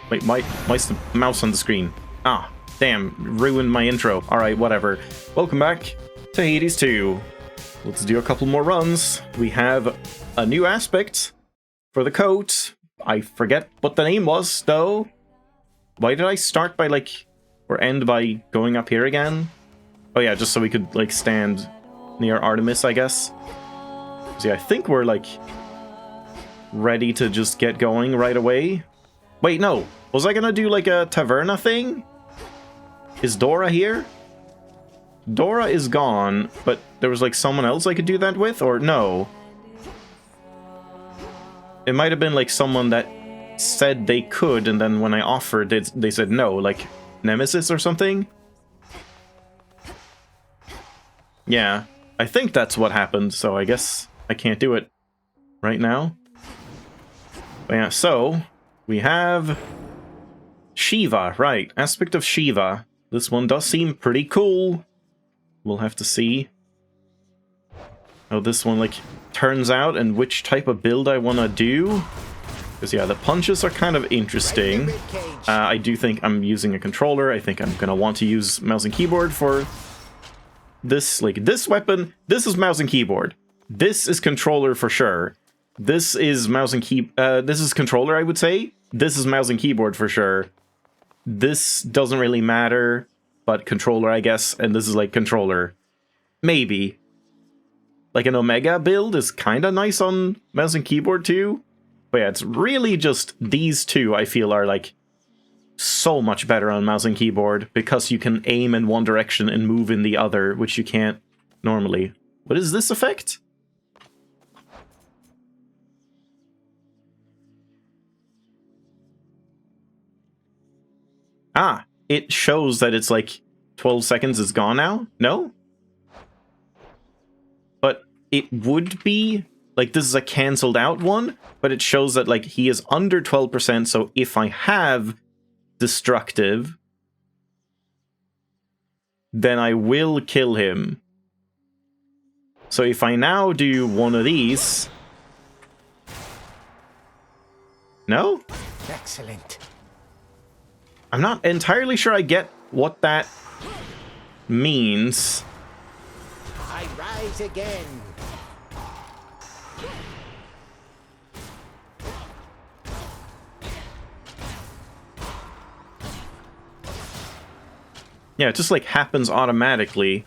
Wait, why's the mouse on the screen? Ah, damn, ruined my intro. Alright, whatever. Welcome back to Hades 2. Let's do a couple more runs. We have a new aspect for the coat. I forget what the name was, though. Why did I start by, like, or end by going up here again? Oh yeah, just so we could, like, stand near Artemis, I guess. So yeah, I think we're, like, ready to just get going right away. Wait, no. Was I gonna do, like, a taverna thing? Is Dora here? Dora is gone, but there was, like, someone else I could do that with? Or no? It might have been, like, someone that said they could, and then when I offered, they said no. Like, Nemesis or something? Yeah, I think that's what happened, so I guess I can't do it right now. But yeah, so we have Shiva, right, aspect of Shiva. This one does seem pretty cool. We'll have to see how this one, like, turns out and which type of build I want to do. Because, yeah, the punches are kind of interesting. I do think I'm using a controller. I think I'm going to want to use mouse and keyboard for this. Like, this weapon, this is mouse and keyboard. This is controller for sure. This is mouse and this is controller, I would say. This is mouse and keyboard for sure. This doesn't really matter, but controller, I guess. And this is, like, controller. Maybe. Like, an Omega build is kind of nice on mouse and keyboard, too. But yeah, it's really just these two, I feel, are, like, so much better on mouse and keyboard, because you can aim in one direction and move in the other, which you can't normally. What is this effect? Ah, it shows that it's, like, 12 seconds is gone now? No? But it would be, like, this is a cancelled out one, but it shows that, like, he is under 12%, so if I have destructive, then I will kill him. So if I now do one of these... No? Excellent. I'm not entirely sure I get what that means. I rise again. Yeah, it just, like, happens automatically.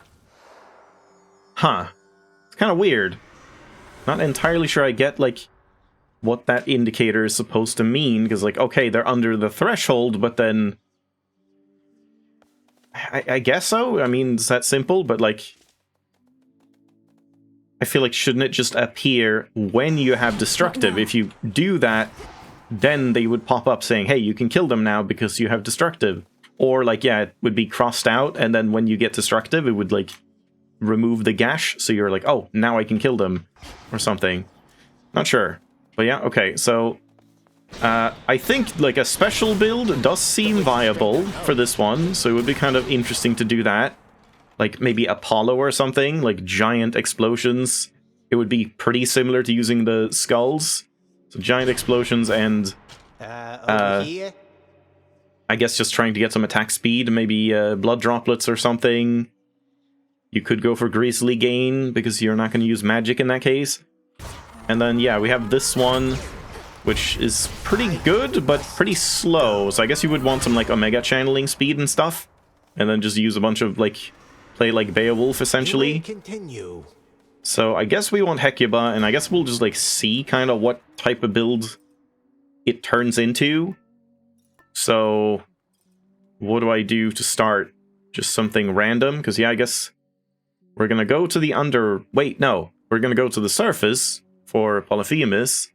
Huh. It's kind of weird. Not entirely sure I get, like, what that indicator is supposed to mean, because, like, okay, they're under the threshold, but then... I guess so? I mean, it's that simple, but, like... I feel like, shouldn't it just appear when you have destructive? If you do that, then they would pop up saying, hey, you can kill them now because you have destructive. Or, like, yeah, it would be crossed out, and then when you get destructive, it would, like, remove the gash, so you're like, oh, now I can kill them, or something. Not sure. But yeah, okay, so... I think, like, a special build does seem viable for this one, so it would be kind of interesting to do that. Like, maybe Apollo or something, like giant explosions. It would be pretty similar to using the skulls. So giant explosions and... Over here? I guess just trying to get some attack speed, maybe blood droplets or something. You could go for Grisly Gain, because you're not going to use magic in that case. And then, yeah, we have this one, which is pretty good, but pretty slow. So I guess you would want some, like, Omega channeling speed and stuff. And then just use a bunch of, like, play like Beowulf, essentially. Continue. So I guess we want Hecuba, and I guess we'll just, like, see kind of what type of build it turns into. So, what do I do to start? Just something random? Because, yeah, I guess we're going to go to the under... Wait, no. We're going to go to the surface for Polyphemus.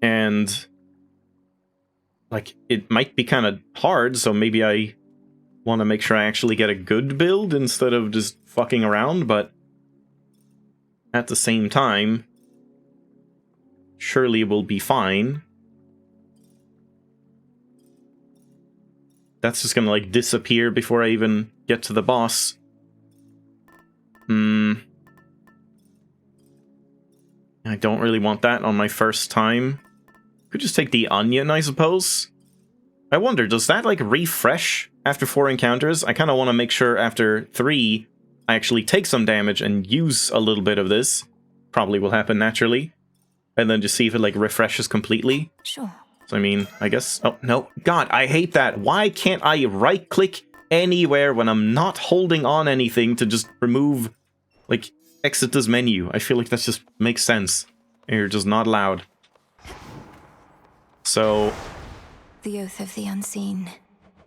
And, like, it might be kind of hard, so maybe I want to make sure I actually get a good build instead of just fucking around, but at the same time, surely we'll be fine. That's just gonna, like, disappear before I even get to the boss. I don't really want that on my first time. Could just take the onion, I suppose. I wonder, does that, like, refresh after 4 encounters? I kind of want to make sure after 3, I actually take some damage and use a little bit of this. Probably will happen naturally. And then just see if it, like, refreshes completely. Sure. So, I mean, I guess... Oh, no. God, I hate that. Why can't I right-click anywhere when I'm not holding on anything to just remove, like, exit this menu? I feel like that just makes sense. And you're just not allowed. So... The Oath of the Unseen.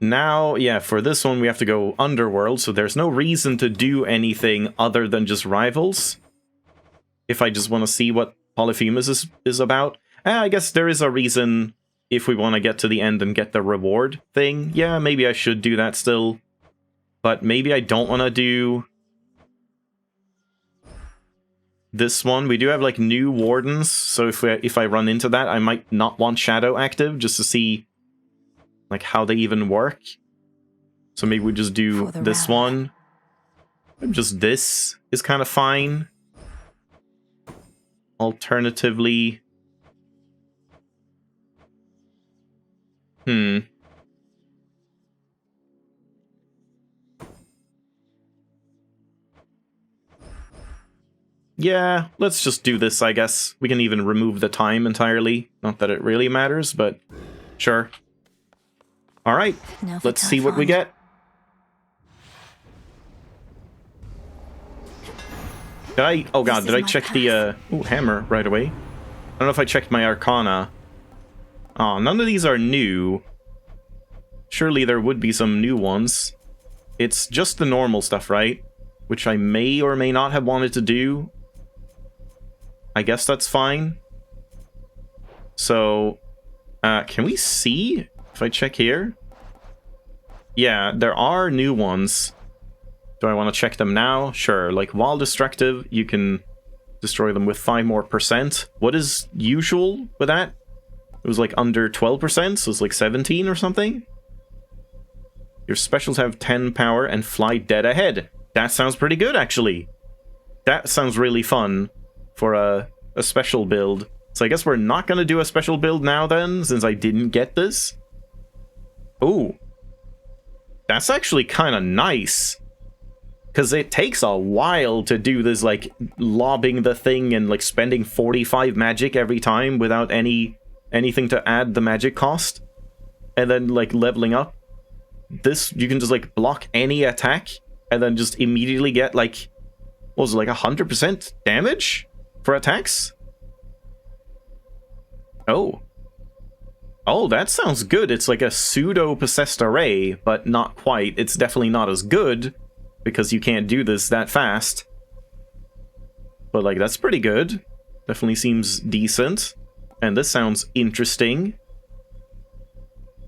Now, yeah, for this one we have to go Underworld, so there's no reason to do anything other than just Rivals. If I just want to see what Polyphemus is about. I guess there is a reason if we want to get to the end and get the reward thing. Yeah, maybe I should do that still. But maybe I don't want to do this one. We do have, like, new wardens, so if I run into that, I might not want Shadow active, just to see, like, how they even work. So maybe we just do this one. Just this is kind of fine. Alternatively... Yeah, let's just do this, I guess. We can even remove the time entirely. Not that it really matters, but sure. Alright, let's see what we get. Did I... Oh god, did I check the, ooh, hammer right away? I don't know if I checked my Arcana. Oh, none of these are new. Surely there would be some new ones. It's just the normal stuff, right? Which I may or may not have wanted to do. I guess that's fine. So, can we see if I check here? Yeah, there are new ones. Do I want to check them now? Sure. Like, while destructive, you can destroy them with 5% more. What is usual with that? It was like under 12%, so it's like 17 or something. Your specials have 10 power and fly dead ahead. That sounds pretty good, actually. That sounds really fun for a special build. So I guess we're not going to do a special build now then, since I didn't get this. Ooh. That's actually kind of nice. Because it takes a while to do this, like, lobbing the thing and, like, spending 45 magic every time without anything to add the magic cost. And then, like, leveling up. This, you can just, like, block any attack and then just immediately get, like, what was it, like 100% damage for attacks? Oh. Oh, that sounds good. It's like a pseudo-possessed array, but not quite. It's definitely not as good, because you can't do this that fast. But, like, that's pretty good. Definitely seems decent. And this sounds interesting.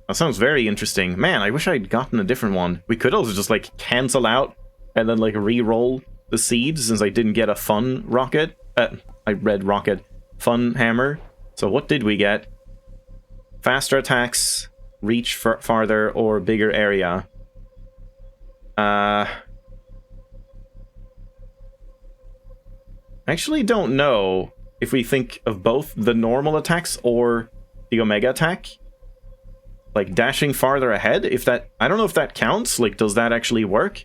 That sounds very interesting. Man, I wish I'd gotten a different one. We could also just, like, cancel out and then, like, re-roll the seeds, since I didn't get a fun rocket. I read rocket. Fun hammer. So what did we get? Faster attacks, reach farther, or bigger area. I actually don't know if we think of both the normal attacks or the Omega attack. Like, dashing farther ahead, if that... I don't know if that counts. Like, does that actually work?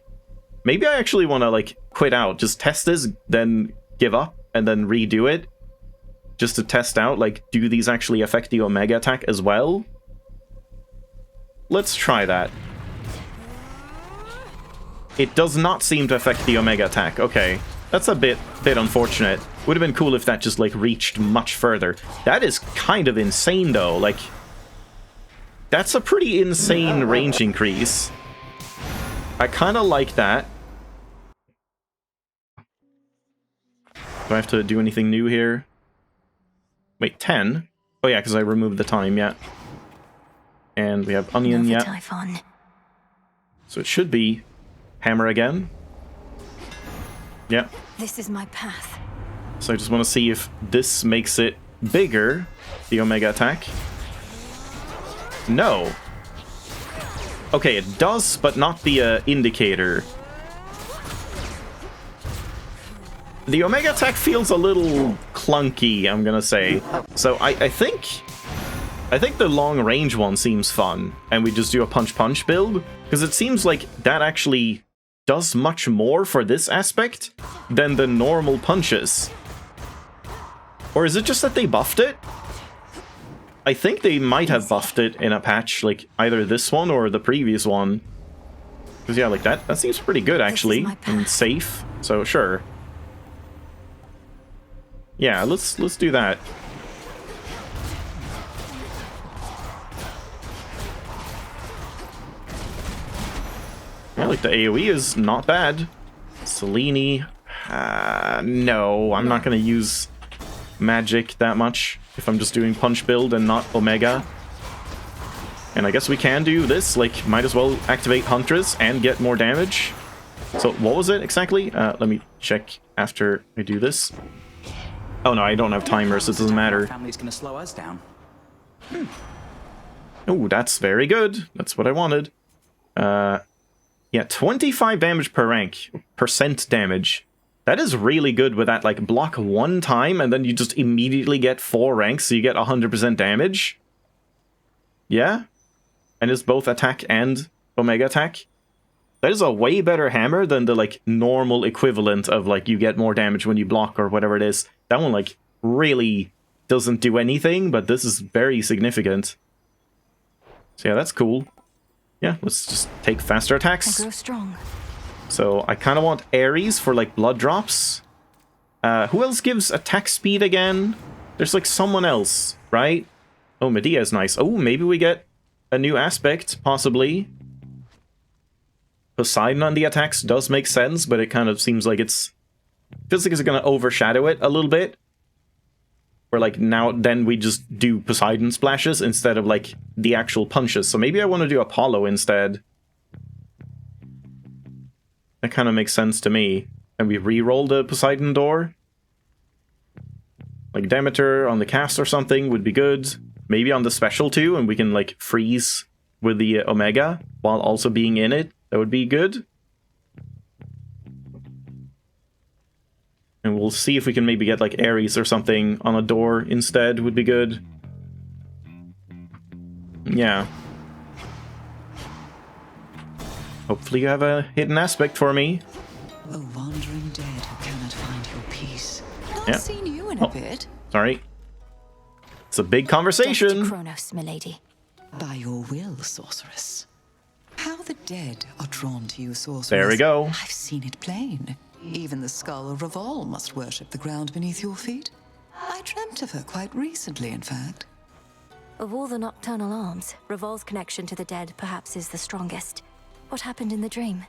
Maybe I actually want to, like, quit out. Just test this, then give up, and then redo it. Just to test out, like, do these actually affect the Omega attack as well? Let's try that. It does not seem to affect the Omega attack. Okay. That's a bit unfortunate. Would have been cool if that just, like, reached much further. That is kind of insane, though. Like... That's a pretty insane range increase. I kind of like that. Do I have to do anything new here? Wait, 10? Oh yeah, because I removed the time, yeah. And we have onion, yeah. So it should be hammer again. Yeah. This is my path. So I just want to see if this makes it bigger, the Omega attack. No. Okay, it does, but not the indicator. The Omega attack feels a little clunky, I'm gonna say. So I think I think the long range one seems fun, and we just do a punch build, because it seems like that actually does much more for this aspect than the normal punches. Or is it just that they buffed it? I think they might have buffed it in a patch, like either this one or the previous one. Because yeah, like that seems pretty good actually, and safe, so sure. Yeah, let's do that. Yeah, like the AoE is not bad. Selene, no, I'm not gonna use magic that much if I'm just doing punch build and not Omega. And I guess we can do this, like, might as well activate Huntress and get more damage. So, what was it exactly? Let me check after I do this. Oh no, I don't have timers, so it doesn't matter. Family's gonna slow us down. Oh, that's very good. That's what I wanted. Yeah, 25 damage per rank. Percent damage. That is really good with that, like, block one time, and then you just immediately get 4 ranks, so you get 100% damage. Yeah? And it's both attack and Omega attack. That is a way better hammer than the, like, normal equivalent of, like, you get more damage when you block or whatever it is. That one, like, really doesn't do anything, but this is very significant. So yeah, that's cool. Yeah, let's just take faster attacks. I grow strong. So I kind of want Ares for, like, blood drops. Who else gives attack speed again? There's, like, someone else, right? Oh, Medea is nice. Oh, maybe we get a new aspect, possibly. Poseidon on the attacks does make sense, but it kind of seems like it's... feels like it's going to overshadow it a little bit. Where, like, now then we just do Poseidon splashes instead of, like, the actual punches. So maybe I want to do Apollo instead. That kind of makes sense to me. And we re-roll the Poseidon door. Like Demeter on the cast or something would be good. Maybe on the special too, and we can, like, freeze with the Omega while also being in it. That would be good. And we'll see if we can maybe get, like, Ares or something on a door instead would be good. Yeah. Hopefully you have a hidden aspect for me. A wandering dead who cannot find your peace. Not seen you in a bit. Sorry. It's a big conversation. Death to Kronos, milady. By your will, sorceress. How the dead are drawn to you, sorceress. There we go. I've seen it plain. Even the skull of Rivals must worship the ground beneath your feet. I dreamt of her quite recently, in fact. Of all the nocturnal arms, Rival's connection to the dead perhaps is the strongest. What happened in the dream?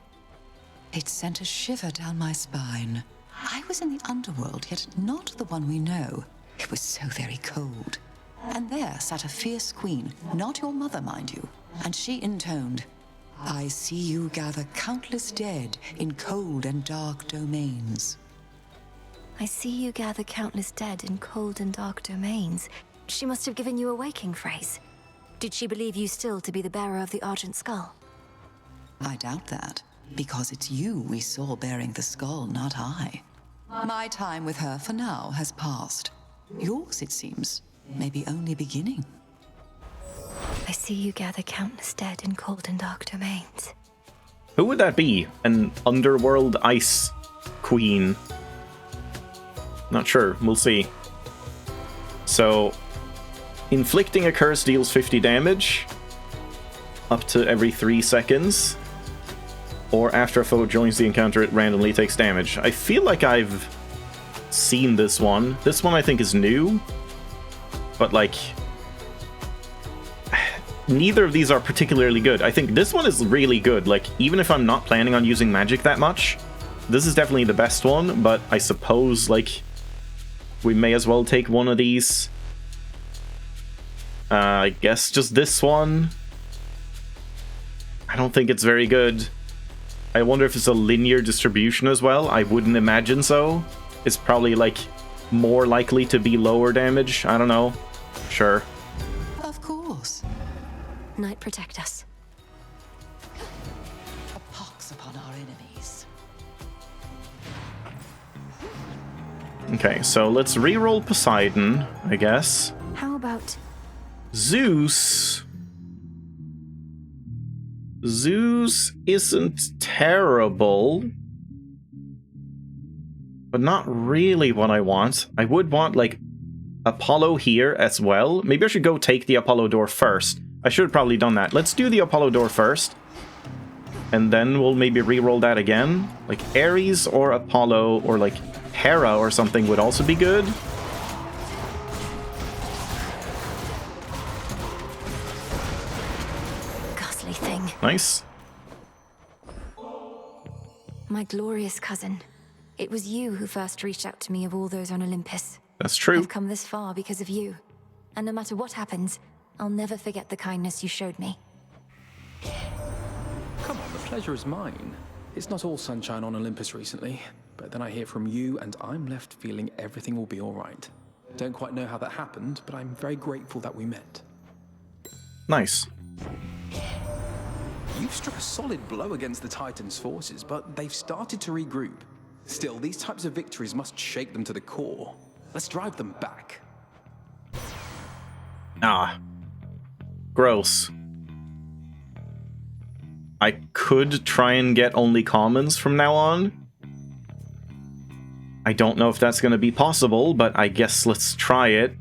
It sent a shiver down my spine. I was in the underworld, yet not the one we know. It was so very cold. And there sat a fierce queen, not your mother, mind you. And she intoned, I see you gather countless dead in cold and dark domains. I see you gather countless dead in cold and dark domains. She must have given you a waking phrase. Did she believe you still to be the bearer of the Argent Skull? I doubt that, because it's you we saw bearing the skull, not I. My time with her for now has passed. Yours, it seems, may be only beginning. I see you gather countless dead in cold and dark domains. Who would that be? An underworld ice queen? Not sure. We'll see. So, inflicting a curse deals 50 damage up to every 3 seconds. Or after a foe joins the encounter, it randomly takes damage. I feel like I've seen this one. This one I think is new. But, like, neither of these are particularly good. I think this one is really good. Like, even if I'm not planning on using magic that much, this is definitely the best one. But I suppose, like, we may as well take one of these. I guess just this one. I don't think it's very good. I wonder if it's a linear distribution as well. I wouldn't imagine so. It's probably, like, more likely to be lower damage. I don't know. Sure. Of course. Night protect us. A pox upon our enemies. Okay, so let's reroll Poseidon, I guess. How about Zeus isn't terrible, but not really what I want. I would want, like, Apollo here as well. Maybe I should go take the Apollo door first. I should have probably done that. Let's do the Apollo door first. And then we'll maybe re-roll that again. Like, Ares or Apollo or, like, Hera or something would also be good. Ghastly thing. Nice. My glorious cousin. It was you who first reached out to me of all those on Olympus. That's true. I've come this far because of you. And no matter what happens, I'll never forget the kindness you showed me. Come on, the pleasure is mine. It's not all sunshine on Olympus recently, but then I hear from you and I'm left feeling everything will be all right. Don't quite know how that happened, but I'm very grateful that we met. Nice. You've struck a solid blow against the Titans' forces, but they've started to regroup. Still, these types of victories must shake them to the core. Let's drive them back. Ah. Gross. I could try and get only commons from now on. I don't know if that's going to be possible, but I guess let's try it.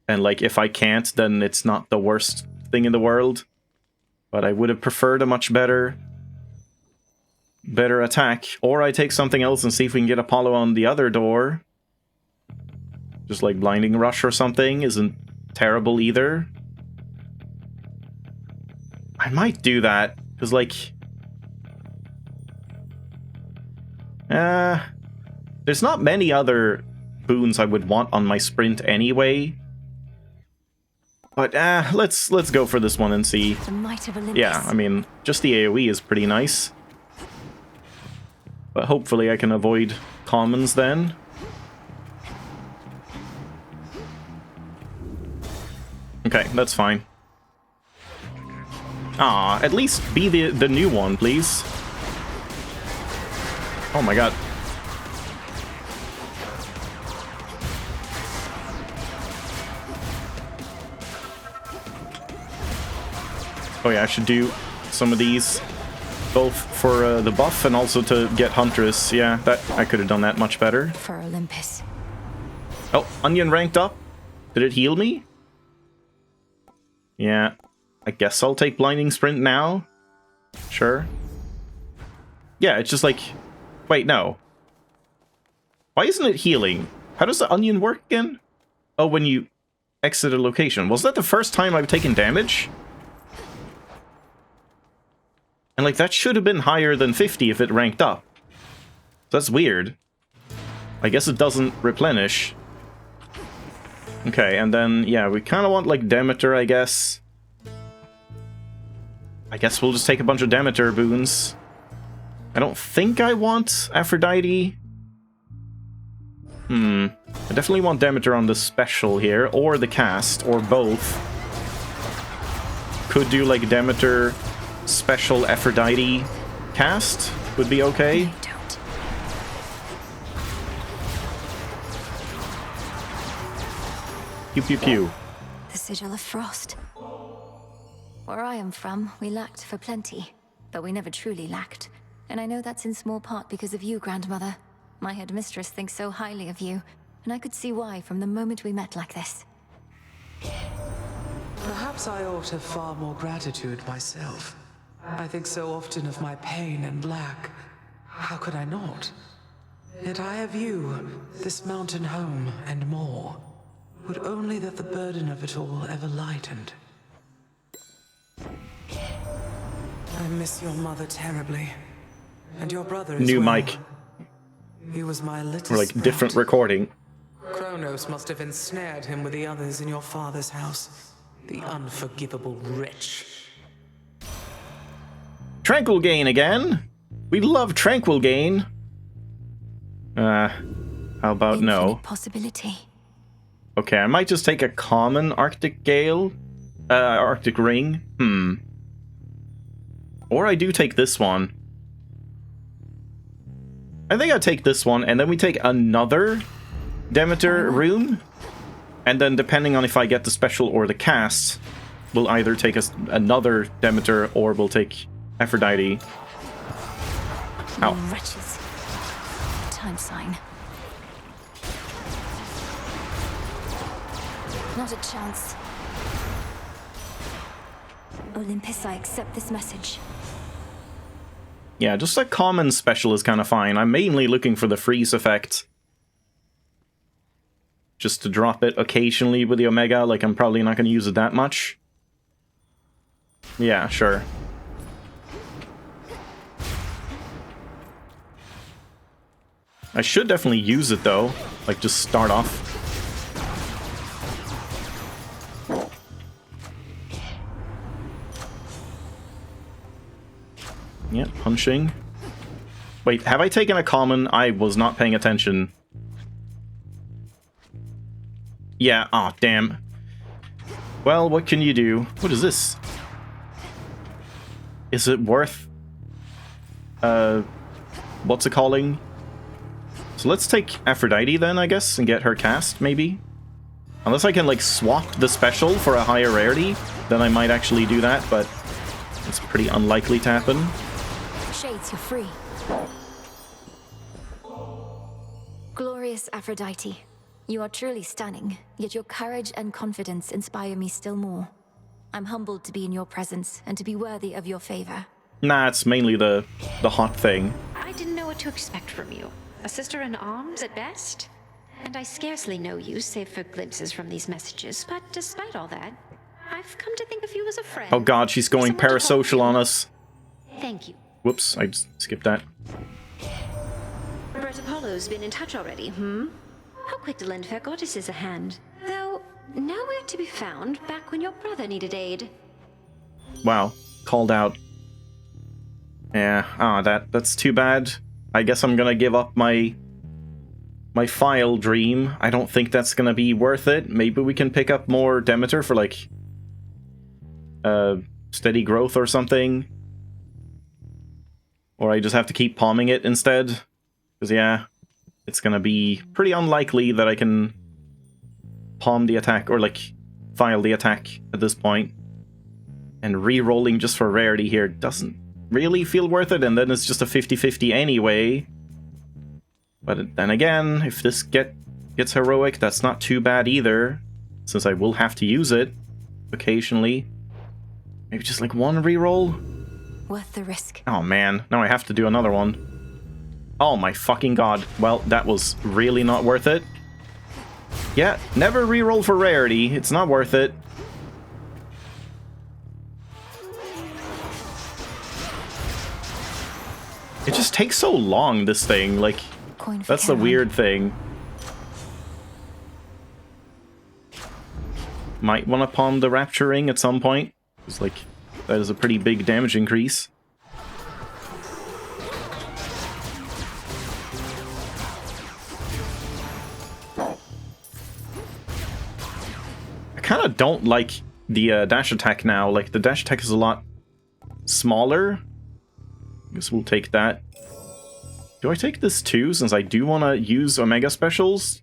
And, like, if I can't, then it's not the worst thing in the world. But I would have preferred a much better attack. Or I take something else and see if we can get Apollo on the other door. Just like Blinding Rush or something isn't terrible either. I might do that, because, like... there's not many other boons I would want on my sprint anyway. But, let's go for this one and see. The might of Olympus. Yeah, I mean, just the AoE is pretty nice. But hopefully I can avoid commons then. Okay, that's fine. Ah, at least be the new one, please. Oh my god. Oh yeah, I should do some of these, both for the buff and also to get Huntress. Yeah, that I could have done that much better. For Olympus. Oh, Onion ranked up. Did it heal me? Yeah, I guess I'll take Blinding Sprint now. Sure. Yeah, it's just like... Wait, no. Why isn't it healing? How does the Onion work again? Oh, when you exit a location. Was that the first time I've taken damage? And, like, that should have been higher than 50 if it ranked up. That's weird. I guess it doesn't replenish. Okay, and then, yeah, we kind of want, like, Demeter, I guess. I guess we'll just take a bunch of Demeter boons. I don't think I want Aphrodite. I definitely want Demeter on the special here, or the cast, or both. Could do, like, Demeter... Special Aphrodite cast would be okay. No, don't. Pew pew pew. The sigil of frost. Where I am from, we lacked for plenty, but we never truly lacked. And I know that's in small part because of you, grandmother. My headmistress thinks so highly of you, and I could see why from the moment we met like this. Perhaps I ought to have far more gratitude myself. I think so often of my pain and lack. How could I not? Yet I have you, this mountain home, and more. Would only that the burden of it all ever lightened. I miss your mother terribly. And your brother as New well. mic. He was my little Or like sprout. different recording. Kronos must have ensnared him with the others in your father's house. The unforgivable wretch. Tranquil Gain again. We love Tranquil Gain. How about no? Infinite possibility. Okay, I might just take a common Arctic Gale. Arctic Ring. Or I do take this one. I think I take this one, and then we take another Demeter rune. And then depending on if I get the special or the cast, we'll either take another Demeter or we'll take Aphrodite. Ow. You wretches. Time sign. Not a chance. Olympus, I accept this message. Yeah, just a common special is kind of fine. I'm mainly looking for the freeze effect. Just to drop it occasionally with the Omega, like I'm probably not going to use it that much. Yeah, sure. I should definitely use it though, like just start off. Yeah, punching. Wait, have I taken a common? I was not paying attention. Yeah, aw, damn. Well, what can you do? What is this? Is it worth... what's it calling? So let's take Aphrodite then, I guess, and get her cast, maybe? Unless I can, like, swap the special for a higher rarity, then I might actually do that, but it's pretty unlikely to happen. Shades, you're free. Glorious Aphrodite. You are truly stunning, yet your courage and confidence inspire me still more. I'm humbled to be in your presence and to be worthy of your favor. Nah, it's mainly the hot thing. I didn't know what to expect from you. A sister in arms at best? And I scarcely know you, save for glimpses from these messages, but despite all that, I've come to think of you as a friend. Oh god, she's going Someone to talk parasocial to. on us. Thank you. Whoops, I just skipped that. Robert Apollo's been in touch already, How quick to lend fair goddesses a hand. Though, nowhere to be found back when your brother needed aid. Wow, called out. Yeah, that's too bad. I guess I'm gonna give up my file dream. I don't think that's gonna be worth it. Maybe we can pick up more Demeter for like steady growth or something. Or I just have to keep palming it instead. Because yeah, it's gonna be pretty unlikely that I can palm the attack or like file the attack at this point. And re-rolling just for rarity here doesn't really feel worth it, and then it's just a 50-50 anyway. But then again, if this gets heroic, that's not too bad either, since I will have to use it occasionally. Maybe just like one re-roll? Worth the risk. Oh man, now I have to do another one. Oh my fucking god. Well, that was really not worth it. Yeah, never re-roll for rarity, it's not worth it. It just takes so long, this thing, like, that's the weird thing. Might want to palm the Rapture Ring at some point, because, like, that is a pretty big damage increase. I kind of don't like the dash attack now, like, the dash attack is a lot smaller. Guess we'll take that. Do I take this too, since I do want to use Omega specials?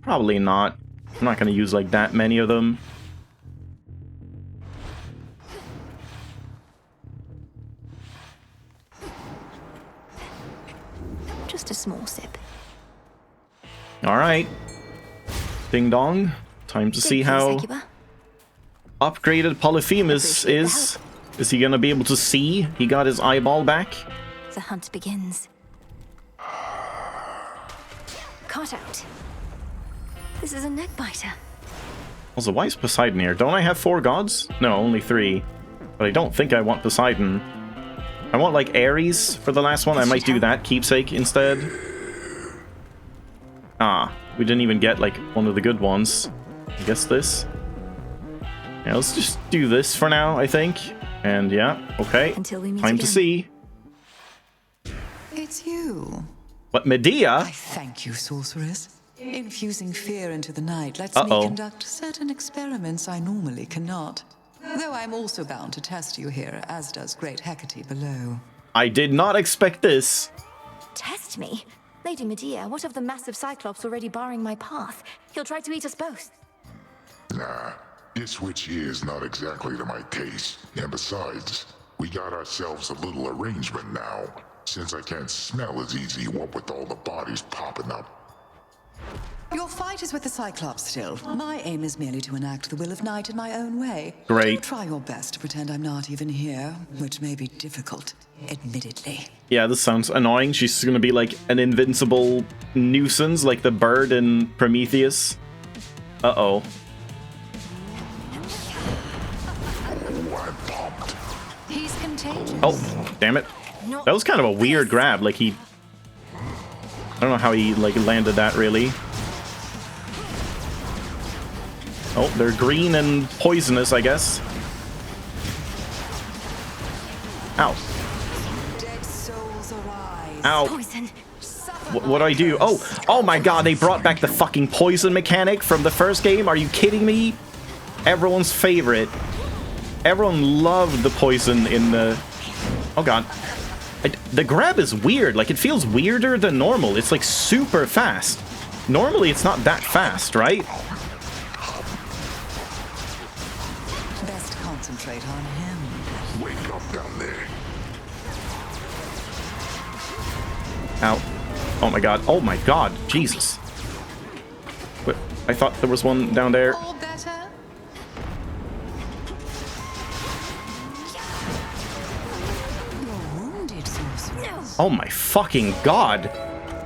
Probably not. I'm not going to use like that many of them. Just a small sip. Alright. Ding dong. Time to see how upgraded Polyphemus is. Is he gonna be able to see? He got his eyeball back? The hunt begins. Caught out. This is a neck biter. Also, why is Poseidon here? Don't I have 4 gods? No, only 3. But I don't think I want Poseidon. I want, like, Ares for the last one. I might do that keepsake instead. Ah, we didn't even get, like, one of the good ones. I guess this. Yeah, let's just do this for now, I think. And yeah, okay. Until we meet Time again. to see. It's you. What, Medea? I thank you, sorceress. Infusing fear into the night lets Uh-oh. me conduct certain experiments I normally cannot. Though I'm also bound to test you here, as does great Hecate below. I did not expect this. Test me? Lady Medea, what of the massive Cyclops already barring my path? He'll try to eat us both. Nah, this switch here is not exactly to my taste. And besides, we got ourselves a little arrangement now. Since I can't smell as easy, what with all the bodies popping up. Your fight is with the Cyclops still. My aim is merely to enact the will of night in my own way. Great. Do try your best to pretend I'm not even here, which may be difficult, admittedly. Yeah, this sounds annoying. She's gonna be like an invincible nuisance, like the bird in Prometheus. Uh-oh. He's contagious. Oh, damn it. That was kind of a weird grab. Like, I don't know how he, like, landed that, really. Oh, they're green and poisonous, I guess. Ow. Dead souls arise. Ow. Poison. What do I do? Oh my god, they brought back the fucking poison mechanic from the first game? Are you kidding me? Everyone's favorite. Everyone loved the poison in the... Oh god. The grab is weird. Like, it feels weirder than normal. It's, like, super fast. Normally, it's not that fast, right? Best concentrate on him. Wake up down there. Ow. Oh my god. Oh my god. Jesus. Wait, I thought there was one down there. All better? You're wounded, sorcerer. Oh my fucking god.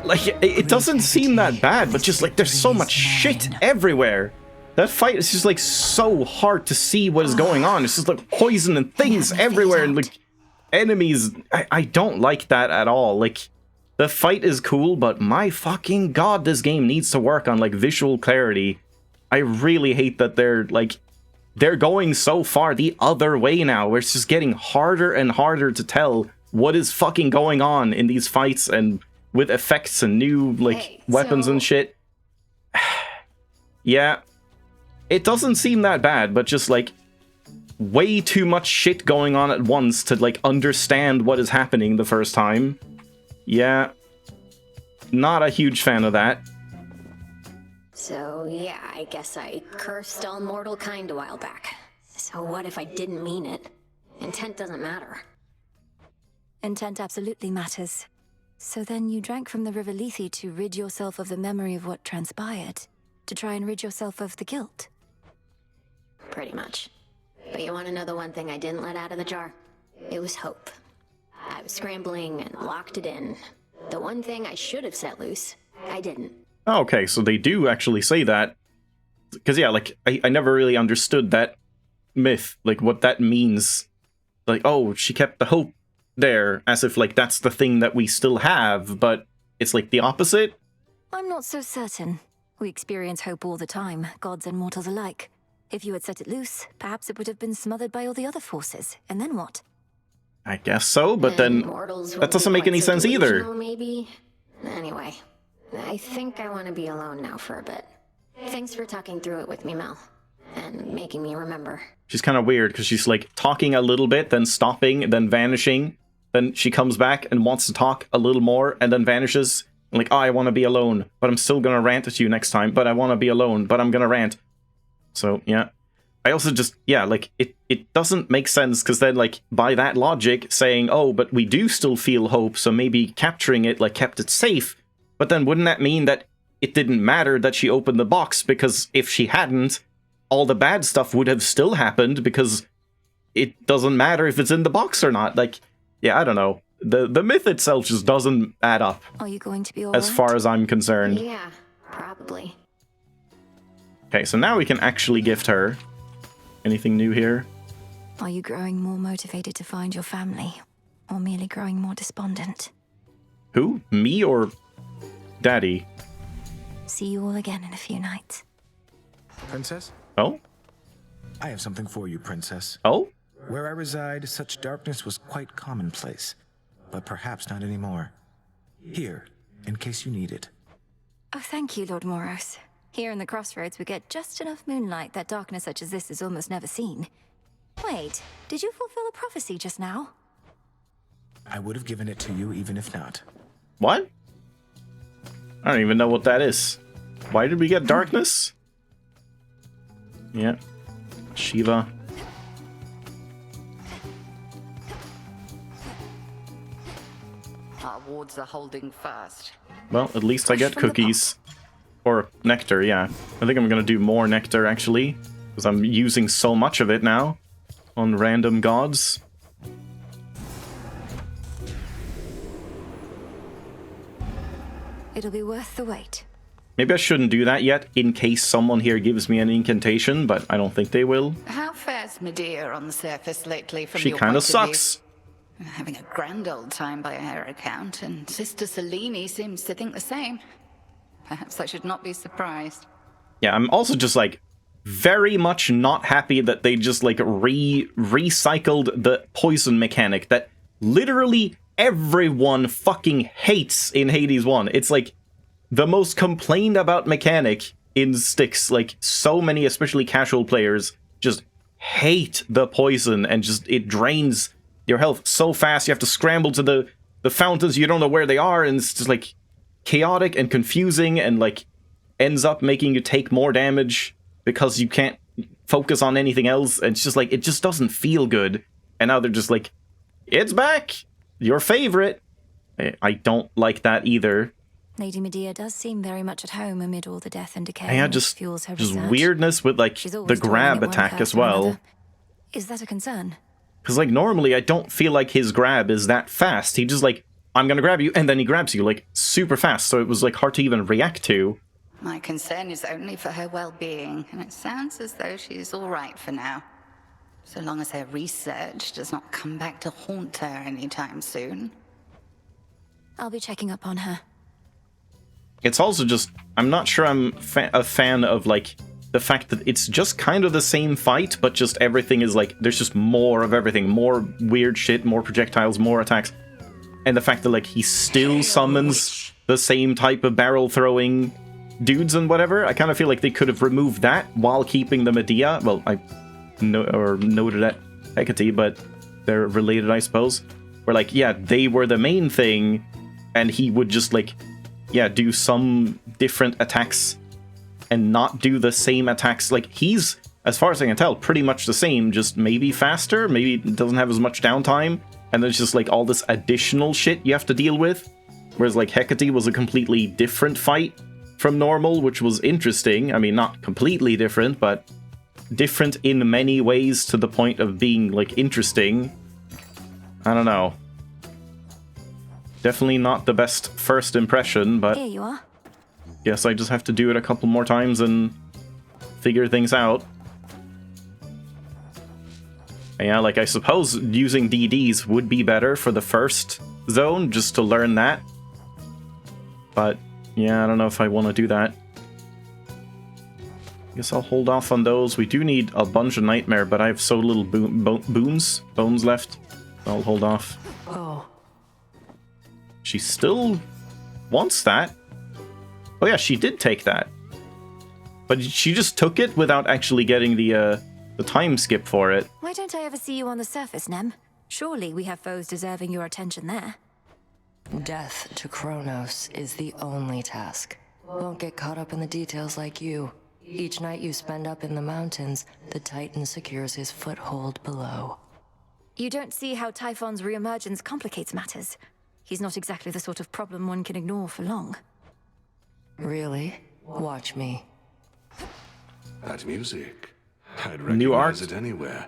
Like, it doesn't seem that bad, but just, like, there's so much shit everywhere. That fight is just, like, so hard to see what is going on. It's just, like, poison and things everywhere, and, like, enemies. I don't like that at all. Like, the fight is cool, but my fucking god, this game needs to work on, like, visual clarity. I really hate that they're going so far the other way now, where it's just getting harder and harder to tell what is fucking going on in these fights, and with effects and new, like, weapons and shit. Yeah. It doesn't seem that bad, but just, like, way too much shit going on at once to, like, understand what is happening the first time. Yeah. Not a huge fan of that. So, yeah, I guess I cursed all mortal kind a while back. So what if I didn't mean it? Intent doesn't matter. Intent absolutely matters. So then you drank from the River Lethe to rid yourself of the memory of what transpired, to try and rid yourself of the guilt. Pretty much. But you want to know the one thing I didn't let out of the jar? It was hope. I was scrambling and locked it in. The one thing I should have set loose, I didn't. Okay, so they do actually say that. Because, yeah, like, I never really understood that myth, like, what that means. Like, oh, she kept the hope there, as if, like, that's the thing that we still have, but it's, like, the opposite? I'm not so certain. We experience hope all the time, gods and mortals alike. If you had set it loose, perhaps it would have been smothered by all the other forces, and then what? I guess so, but then that doesn't make any sense either. Maybe. Anyway, I think I want to be alone now for a bit. Thanks for talking through it with me, Mel, and making me remember. She's kind of weird, because she's, like, talking a little bit, then stopping, then vanishing. Then she comes back and wants to talk a little more, and then vanishes. And like, oh, I want to be alone, but I'm still gonna rant at you next time, but I want to be alone, but I'm gonna rant. So, yeah. I also just, yeah, like, it doesn't make sense, because then, like, by that logic, saying, oh, but we do still feel hope, so maybe capturing it, like, kept it safe. But then wouldn't that mean that it didn't matter that she opened the box, because if she hadn't, all the bad stuff would have still happened, because it doesn't matter if it's in the box or not. Like, yeah, I don't know. The myth itself just doesn't add up. Are you going to be all right? As far as I'm concerned. Yeah, probably. Okay, so now we can actually gift her. Anything new here? Are you growing more motivated to find your family, or merely growing more despondent? Who? Me or Daddy? See you all again in a few nights. Princess? Oh? I have something for you, Princess. Oh? Where I reside, such darkness was quite commonplace, but perhaps not anymore. Here, in case you need it. Oh, thank you, Lord Moros. Here in the Crossroads, we get just enough moonlight that darkness such as this is almost never seen. Wait, did you fulfill a prophecy just now? I would have given it to you even if not. What? I don't even know what that is. Why did we get darkness? Yeah. Shiva. Our wards are holding fast. Well, at least I get cookies. Or nectar, yeah. I think I'm gonna do more nectar, actually. Because I'm using so much of it now. On random gods. It'll be worth the wait. Maybe I shouldn't do that yet, in case someone here gives me an incantation, but I don't think they will. How fares Medea on the surface lately from She your kind point of sucks. View? Having a grand old time by her account, and Sister Selene seems to think the same. Perhaps I should not be surprised. Yeah, I'm also just, like, very much not happy that they just, like, recycled the poison mechanic that literally everyone fucking hates in Hades 1. It's, like, the most complained about mechanic in Styx. Like, so many, especially casual players, just hate the poison, and just, it drains your health so fast. You have to scramble to the fountains, you don't know where they are, and it's just, like, chaotic and confusing, and, like, ends up making you take more damage because you can't focus on anything else. And it's just, like, it just doesn't feel good. And now they're just like, it's back! Your favorite! I don't like that either. Lady Medea does seem very much at home amid all the death and decay. Yeah, that just fuels her just research. weirdness with, like, She's the always toiling grab at one attack curse as or well. another. Is that a concern? Because, like, normally I don't feel like his grab is that fast. He just, like, I'm gonna grab you, and then he grabs you, like, super fast, so it was, like, hard to even react to. My concern is only for her well-being, and it sounds as though she's all right for now. So long as her research does not come back to haunt her anytime soon. I'll be checking up on her. It's also just, I'm not sure I'm a fan of, like, the fact that it's just kind of the same fight, but just everything is, like, there's just more of everything. More weird shit, more projectiles, more attacks. And the fact that, like, he still summons the same type of barrel-throwing dudes and whatever. I kind of feel like they could have removed that while keeping the Medea. Well, I noted at Hecate, but they're related, I suppose. Where, like, yeah, they were the main thing, and he would just, like, yeah, do some different attacks and not do the same attacks. Like, he's, as far as I can tell, pretty much the same, just maybe faster, maybe doesn't have as much downtime, and there's just, like, all this additional shit you have to deal with. Whereas, like, Hecate was a completely different fight from normal, which was interesting. I mean, not completely different, but different in many ways to the point of being, like, interesting. I don't know. Definitely not the best first impression, but Here you are. guess I just have to do it a couple more times and figure things out. Yeah, like, I suppose using DDs would be better for the first zone, just to learn that. But, yeah, I don't know if I want to do that. Guess I'll hold off on those. We do need a bunch of Nightmare, but I have so little bones left. I'll hold off. Oh, She still wants that. Oh yeah, she did take that. But she just took it without actually getting the time skip for it. Why don't I ever see you on the surface, Nem? Surely we have foes deserving your attention there. Death to Kronos is the only task. Won't get caught up in the details like you. Each night you spend up in the mountains, the Titan secures his foothold below. You don't see how Typhon's reemergence complicates matters. He's not exactly the sort of problem one can ignore for long. Really? Watch me. That music. I'd New art. recognize it anywhere,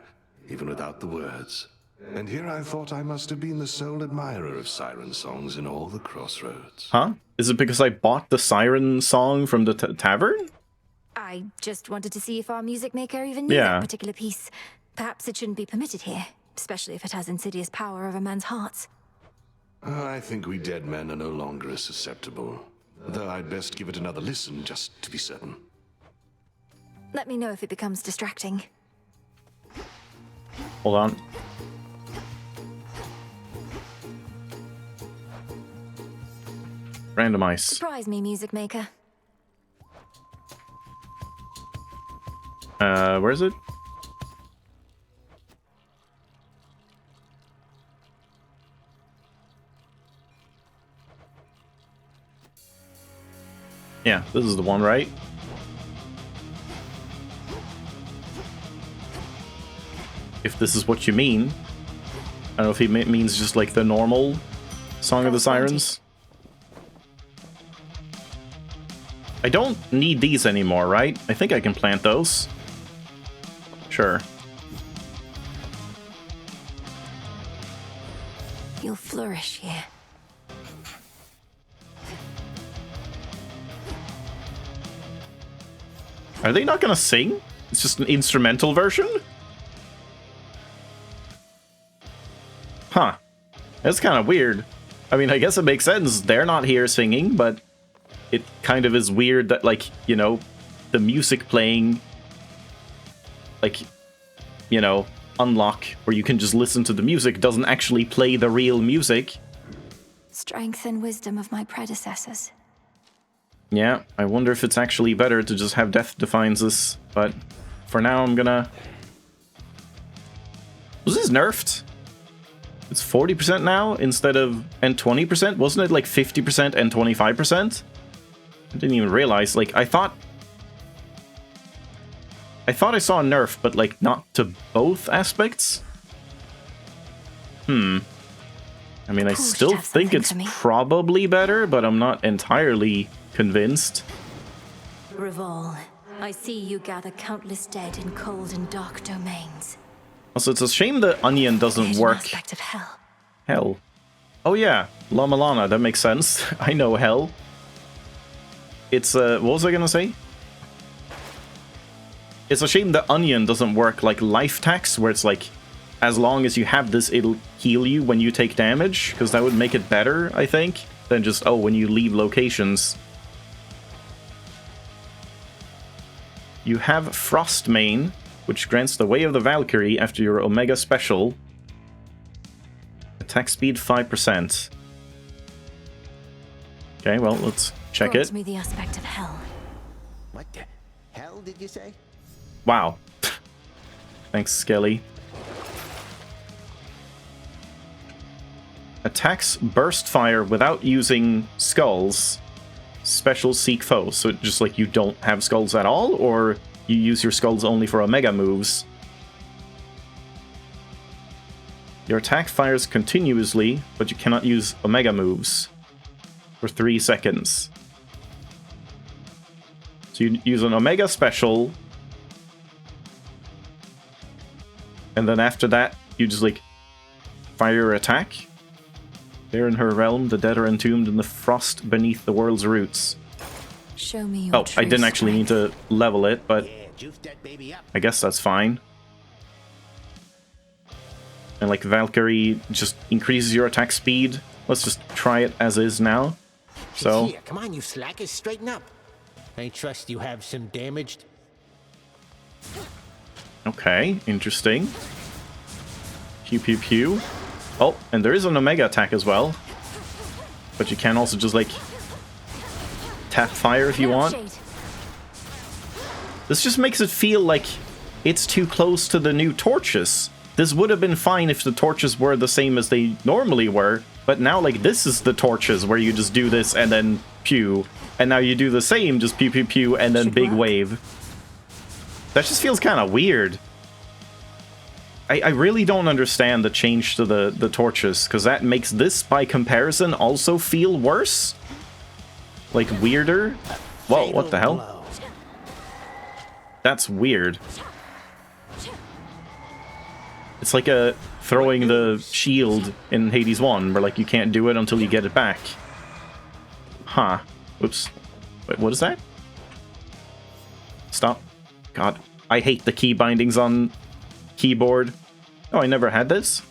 even without the words. And here I thought I must have been the sole admirer of siren songs in all the crossroads. Huh? Is it because I bought the siren song from the tavern? I just wanted to see if our music maker even knew Yeah. that particular piece. Perhaps it shouldn't be permitted here, especially if it has insidious power over men's hearts. I think we dead men are no longer as susceptible. Though I'd best give it another listen, just to be certain. Let me know if it becomes distracting. Hold on. Randomize. Surprise me, music maker. Where is it? Yeah, this is the one, right? if this is what you mean. I don't know if he means just like the normal Song of the Sirens. I don't need these anymore, right? I think I can plant those. Sure. You'll flourish here. Are they not gonna sing? It's just an instrumental version? Huh. That's kind of weird. I mean, I guess it makes sense. They're not here singing, but it kind of is weird that, like, you know, the music playing, like, you know, unlock, where you can just listen to the music, doesn't actually play the real music. Strength and wisdom of my predecessors. Yeah, I wonder if it's actually better to just have Death Defines this, but for now I'm gonna... Was this nerfed? It's 40% now instead of... and 20%? Wasn't it like 50% and 25%? I didn't even realize, like, I thought I saw a nerf, but like not to both aspects? I mean, I still think it's probably better, but I'm not entirely convinced. Rivals, I see you gather countless dead in cold and dark domains. Also, it's a shame the onion doesn't work. Aspect of hell. Hell. Oh yeah, La Milana, that makes sense. I know hell. It's, what was I gonna say? It's a shame the onion doesn't work like life tax, where it's like, as long as you have this, it'll heal you when you take damage, because that would make it better, I think, than just, oh, when you leave locations. You have Frostmane, which grants the Way of the Valkyrie after your Omega Special. Attack speed 5%. Okay, well, let's check it. Me the aspect of hell. What the hell did you say? Wow. Thanks, Skelly. Attacks burst fire without using skulls. Special seek foes. So just like you don't have skulls at all, or you use your skulls only for Omega moves. Your attack fires continuously, but you cannot use Omega moves for 3 seconds. So you use an Omega special, and then after that, you just like fire your attack. There in her realm, the dead are entombed in the frost beneath the world's roots. Show me your Oh, I didn't actually need to level it, but I guess that's fine. And like Valkyrie just increases your attack speed. Let's just try it as is now. So Here, come on, you slackers, straighten up. I trust you have some damaged. okay, interesting. Pew pew pew. Oh, and there is an Omega attack as well. But you can also just like tap fire if you want. This just makes it feel like it's too close to the new torches. This would have been fine if the torches were the same as they normally were, but now like this is the torches where you just do this and then pew, and now you do the same, just pew pew pew and then big wave. That just feels kind of weird. I really don't understand the change to the torches, because that makes this, by comparison, also feel worse. Like, weirder. Whoa, what the hell? That's weird. It's like throwing the shield in Hades 1, where like you can't do it until you get it back. Huh. Whoops. Wait, what is that? Stop. God, I hate the key bindings on keyboard. Oh, I never had this?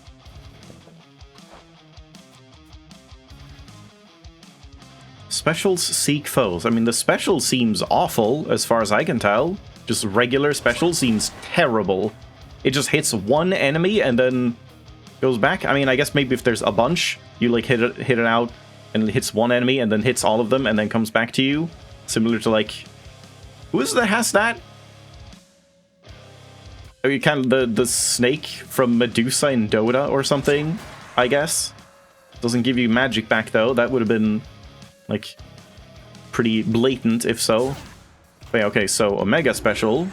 Specials seek foes. I mean, the special seems awful, as far as I can tell. Just regular special seems terrible. It just hits one enemy and then goes back. I mean, I guess maybe if there's a bunch, you like hit it out and it hits one enemy and then hits all of them and then comes back to you. Similar to like... Who is it that has that? I mean, kind of the snake from Medusa in Dota or something, I guess. Doesn't give you magic back though. That would have been like pretty blatant if so. Wait, okay, so Omega Special.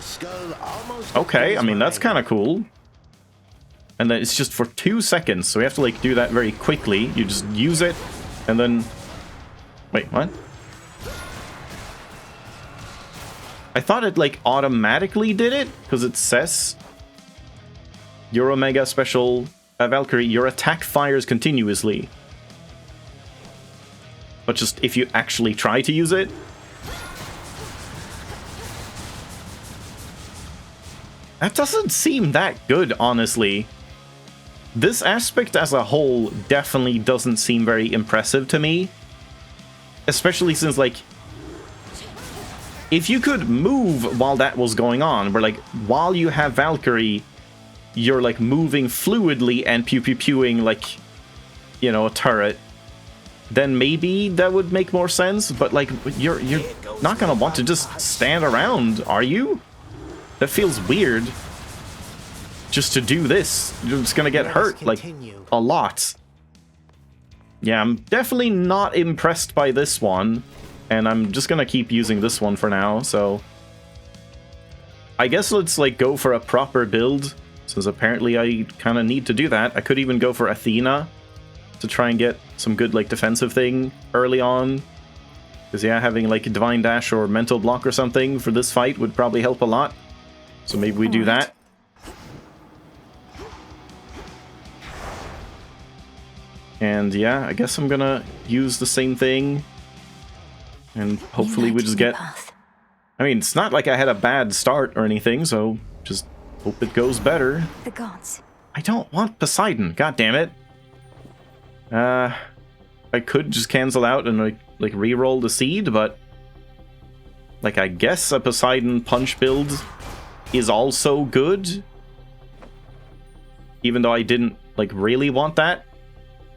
A skull almost. Okay, I mean, that's kind of cool. And then it's just for 2 seconds, so we have to, like, do that very quickly. You just use it, and then... Wait, what? I thought it, like, automatically did it, because it says... Your Omega Special Valkyrie, your attack fires continuously. But just if you actually try to use it... That doesn't seem that good, honestly. This aspect as a whole definitely doesn't seem very impressive to me. Especially since, like, if you could move while that was going on, where, like, while you have Valkyrie, you're, like, moving fluidly and pew-pew-pewing, like, you know, a turret, then maybe that would make more sense. But, like, you're not gonna want to just stand around, are you? That feels weird. Just to do this, you're just gonna get hurt, like, a lot. Yeah, I'm definitely not impressed by this one. And I'm just gonna keep using this one for now, so... I guess let's, like, go for a proper build, since apparently I kind of need to do that. I could even go for Athena to try and get some good, like, defensive thing early on. Because, yeah, having, like, a Divine Dash or Mental Block or something for this fight would probably help a lot. So maybe we do that. And yeah, I guess I'm gonna use the same thing. And hopefully we just get... I mean, it's not like I had a bad start or anything, so just hope it goes better. The gods. I don't want Poseidon, god damn it. I could just cancel out and like re-roll the seed, but... Like, I guess a Poseidon punch build is also good. Even though I didn't, like, really want that.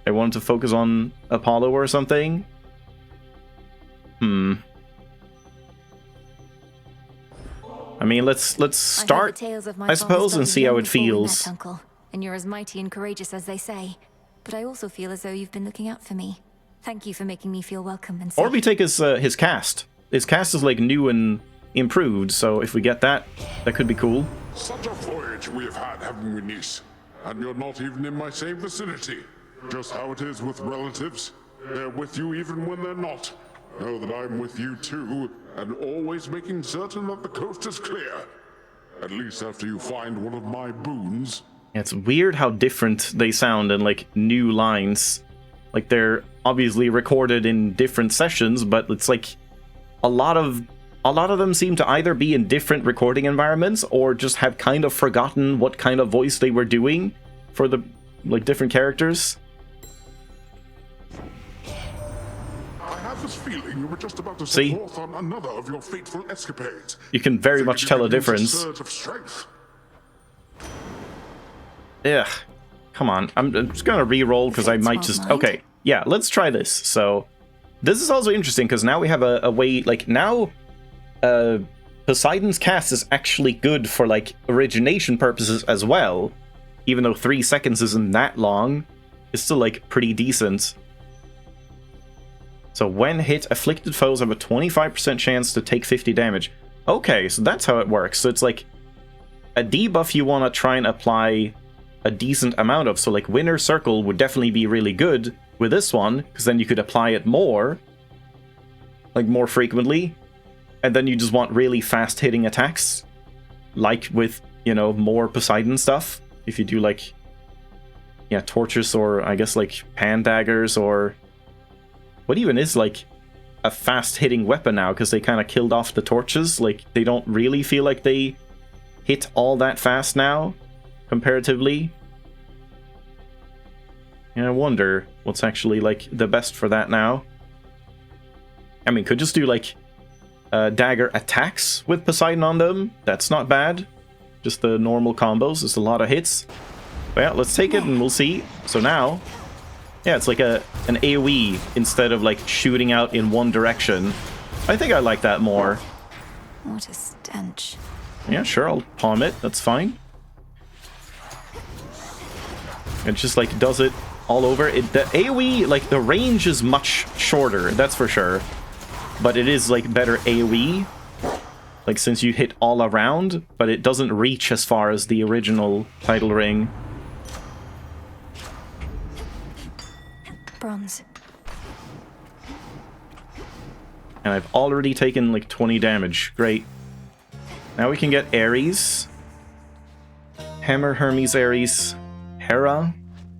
I wanted to focus on Apollo or something. I mean, let's start, I suppose, and see how it feels. Uncle, and you're as mighty and courageous as they say. But I also feel as though you've been looking out for me. Thank you for making me feel welcome and safe. Or we take his cast. His cast is, like, new and improved, so if we get that, that could be cool. Such a voyage we have had, haven't we, niece? And you're not even in my same vicinity. Just how it is with relatives. They're with you even when they're not. Know that I'm with you too, and always making certain that the coast is clear. At least after you find one of my boons. It's weird how different they sound in, like, new lines. Like, they're obviously recorded in different sessions, but it's like a lot of them seem to either be in different recording environments or just have kind of forgotten what kind of voice they were doing for the, like, different characters. I have this feeling you were just about to See? set forth on another of your fateful escapades. You can very much tell a difference. Ugh. Come on. I'm just gonna re-roll because I might just... Okay, yeah, let's try this. So, this is also interesting because now we have a way... Like, now... Poseidon's cast is actually good for, like, origination purposes as well. Even though 3 seconds isn't that long, it's still, like, pretty decent. So when hit, afflicted foes have a 25% chance to take 50 damage. Okay, so that's how it works. So it's like a debuff you want to try and apply a decent amount of. So like Winner Circle would definitely be really good with this one, because then you could apply it more, like more frequently. And then you just want really fast hitting attacks, like with, you know, more Poseidon stuff. If you do like, yeah, torches or I guess like pan daggers or... What even is, like, a fast-hitting weapon now? Because they kind of killed off the torches. Like, they don't really feel like they hit all that fast now, comparatively. And I wonder what's actually, like, the best for that now. I mean, could just do, like, dagger attacks with Poseidon on them. That's not bad. Just the normal combos. There's a lot of hits. But yeah, let's take it and we'll see. So now... Yeah, it's like an AoE instead of like shooting out in one direction. I think I like that more. What a stench. Yeah, sure, I'll palm it. That's fine. It just like does it all over. The AoE, like the range is much shorter, that's for sure. But it is like better AoE. Like, since you hit all around, but it doesn't reach as far as the original title ring. Bronze. And I've already taken like 20 damage. Great. Now we can get Ares. Hammer, Hermes, Ares, Hera,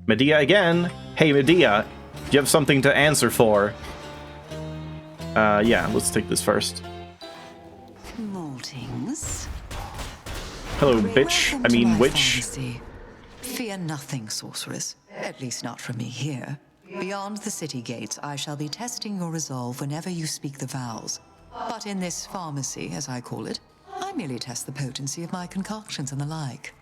Medea again. Hey Medea, do you have something to answer for? Yeah, let's take this first. Maltings. Hello, bitch. I mean, witch. Pharmacy. Fear nothing, sorceress. At least not from me here. Beyond the city gates, I shall be testing your resolve whenever you speak the vows. But in this pharmacy, as I call it, I merely test the potency of my concoctions and the like.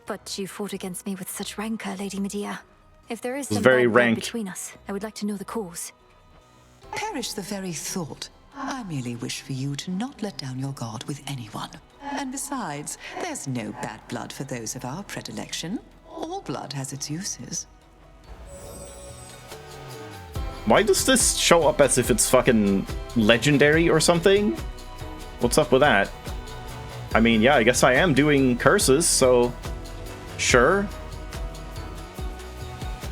But you fought against me with such rancor, Lady Medea. If there is some very bad blood rank. between us, I would like to know the cause. Perish the very thought. I merely wish for you to not let down your guard with anyone. And besides, there's no bad blood for those of our predilection. All blood has its uses. Why does this show up as if it's fucking legendary or something? What's up with that? I mean, yeah, I guess I am doing curses, so sure.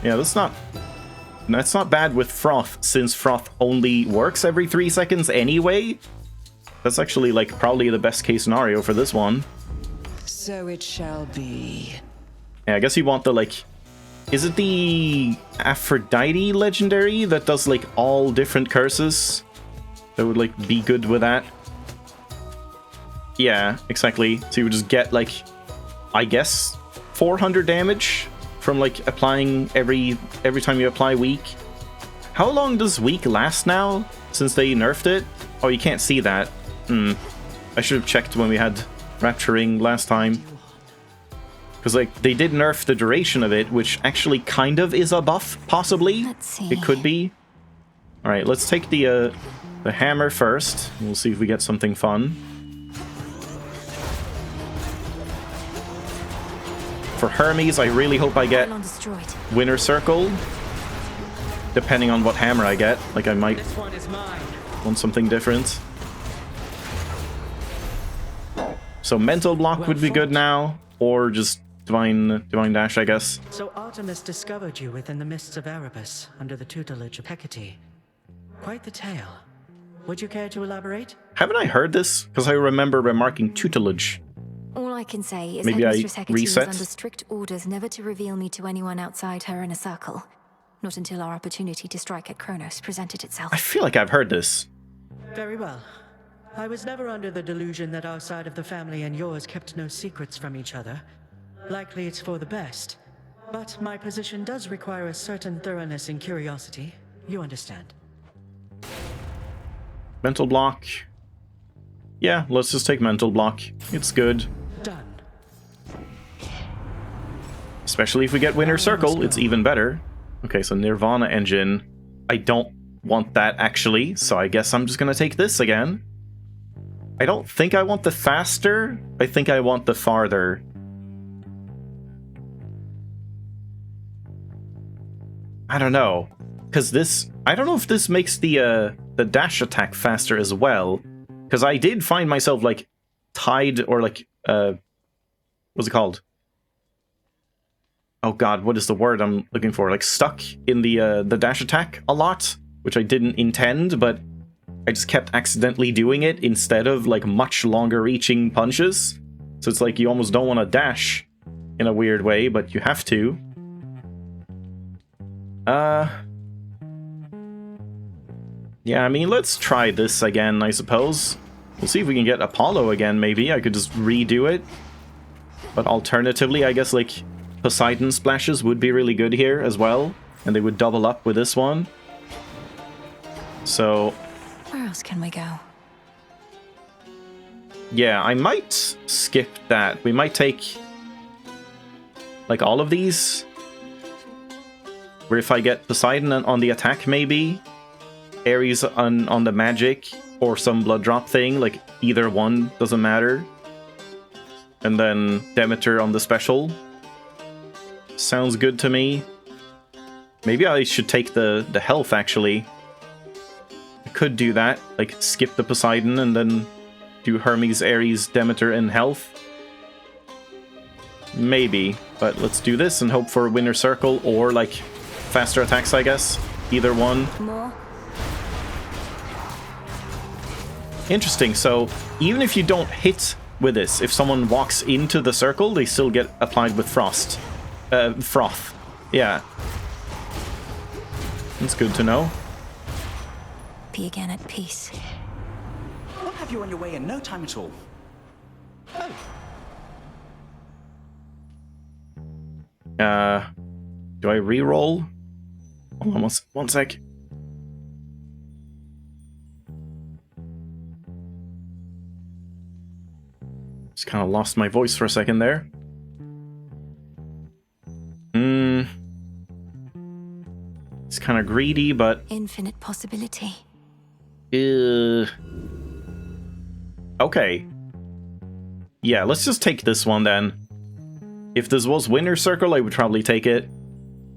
Yeah, that's not bad with Froth, since Froth only works every 3 seconds anyway. That's actually, like, probably the best case scenario for this one. So it shall be. Yeah, I guess you want the, like... Is it the Aphrodite legendary that does, like, all different curses? That would, like, be good with that? Yeah, exactly. So you would just get, like, I guess, 400 damage from, like, applying every time you apply weak. How long does weak last now, since they nerfed it? Oh, you can't see that. I should have checked when we had Rapturing last time. Because, like, they did nerf the duration of it, which actually kind of is a buff, possibly. Let's see. It could be. Alright, let's take the hammer first. We'll see if we get something fun. For Hermes, I really hope I get Winner Circle. Depending on what hammer I get. Like, I might want something different. So Mental Block would be good now. Or just Divine Dash, I guess. So Artemis discovered you within the mists of Erebus, under the tutelage of Hecate. Quite the tale. Would you care to elaborate? Haven't I heard this? Because I remember remarking tutelage. All I can say is Maybe that I Mistress Hecate reset? was under strict orders never to reveal me to anyone outside her inner circle. Not until our opportunity to strike at Kronos presented itself. I feel like I've heard this. Very well. I was never under the delusion that our side of the family and yours kept no secrets from each other. Likely it's for the best. But my position does require a certain thoroughness and curiosity. You understand. Mental Block. Yeah, let's just take Mental Block. It's good. Done. Especially if we get Winner Circle, it's even better. Okay, so Nirvana Engine. I don't want that, actually, so I guess I'm just gonna take this again. I don't think I want the faster. I think I want the farther. I don't know. Because this... I don't know if this makes the dash attack faster as well. Because I did find myself, like, tied or, like... what's it called? Oh god, what is the word I'm looking for? Like, stuck in the dash attack a lot. Which I didn't intend, but... I just kept accidentally doing it instead of, like, much longer reaching punches. So it's like you almost don't want to dash in a weird way, but you have to. Yeah, I mean, let's try this again, I suppose. We'll see if we can get Apollo again, maybe. I could just redo it. But alternatively, I guess, like, Poseidon splashes would be really good here as well. And they would double up with this one. So... Where else can we go? yeah, I might skip that. We might take, like, all of these. Where if I get Poseidon on the attack, maybe. Ares on the magic. Or some blood drop thing. Like, either one, doesn't matter. And then Demeter on the special. Sounds good to me. Maybe I should take the health, actually. I could do that. Like, skip the Poseidon and then do Hermes, Ares, Demeter in health? Maybe, but let's do this and hope for a winner circle or like faster attacks, I guess. Either one. More. Interesting, so even if you don't hit with this, if someone walks into the circle, they still get applied with froth. Yeah. That's good to know. Be again at peace. We'll have you on your way in no time at all. Oh. Do I re-roll? Hold on one sec. Just kind of lost my voice for a second there. It's kind of greedy, but... Infinite possibility. Okay. Yeah, let's just take this one then. If this was Winner Circle, I would probably take it.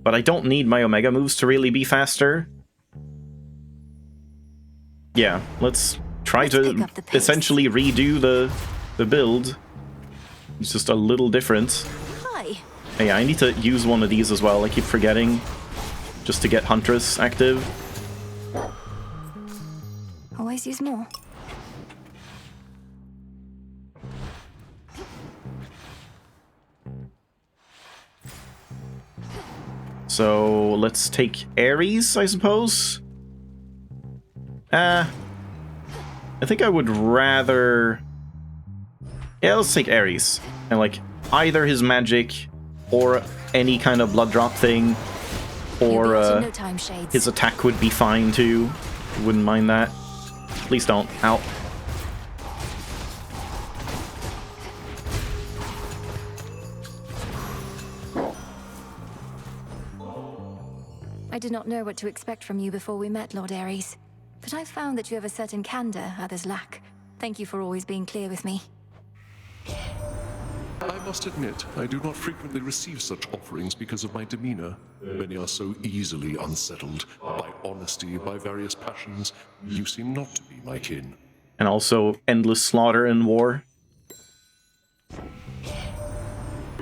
But I don't need my Omega moves to really be faster. Yeah, let's try to essentially redo the build. It's just a little different. Hi. Hey, I need to use one of these as well. I keep forgetting. Just to get Huntress active. Always use more. So let's take Ares, I suppose. I think I would rather... Yeah, let's take Ares. And like, either his magic, or any kind of blood drop thing, or his attack would be fine too. Wouldn't mind that. Please don't. Ow. I did not know what to expect from you before we met, Lord Ares. But I've found that you have a certain candor others lack. Thank you for always being clear with me. I must admit, I do not frequently receive such offerings because of my demeanor. Many are so easily unsettled by honesty, by various passions. You seem not to be my kin. And also endless slaughter and war.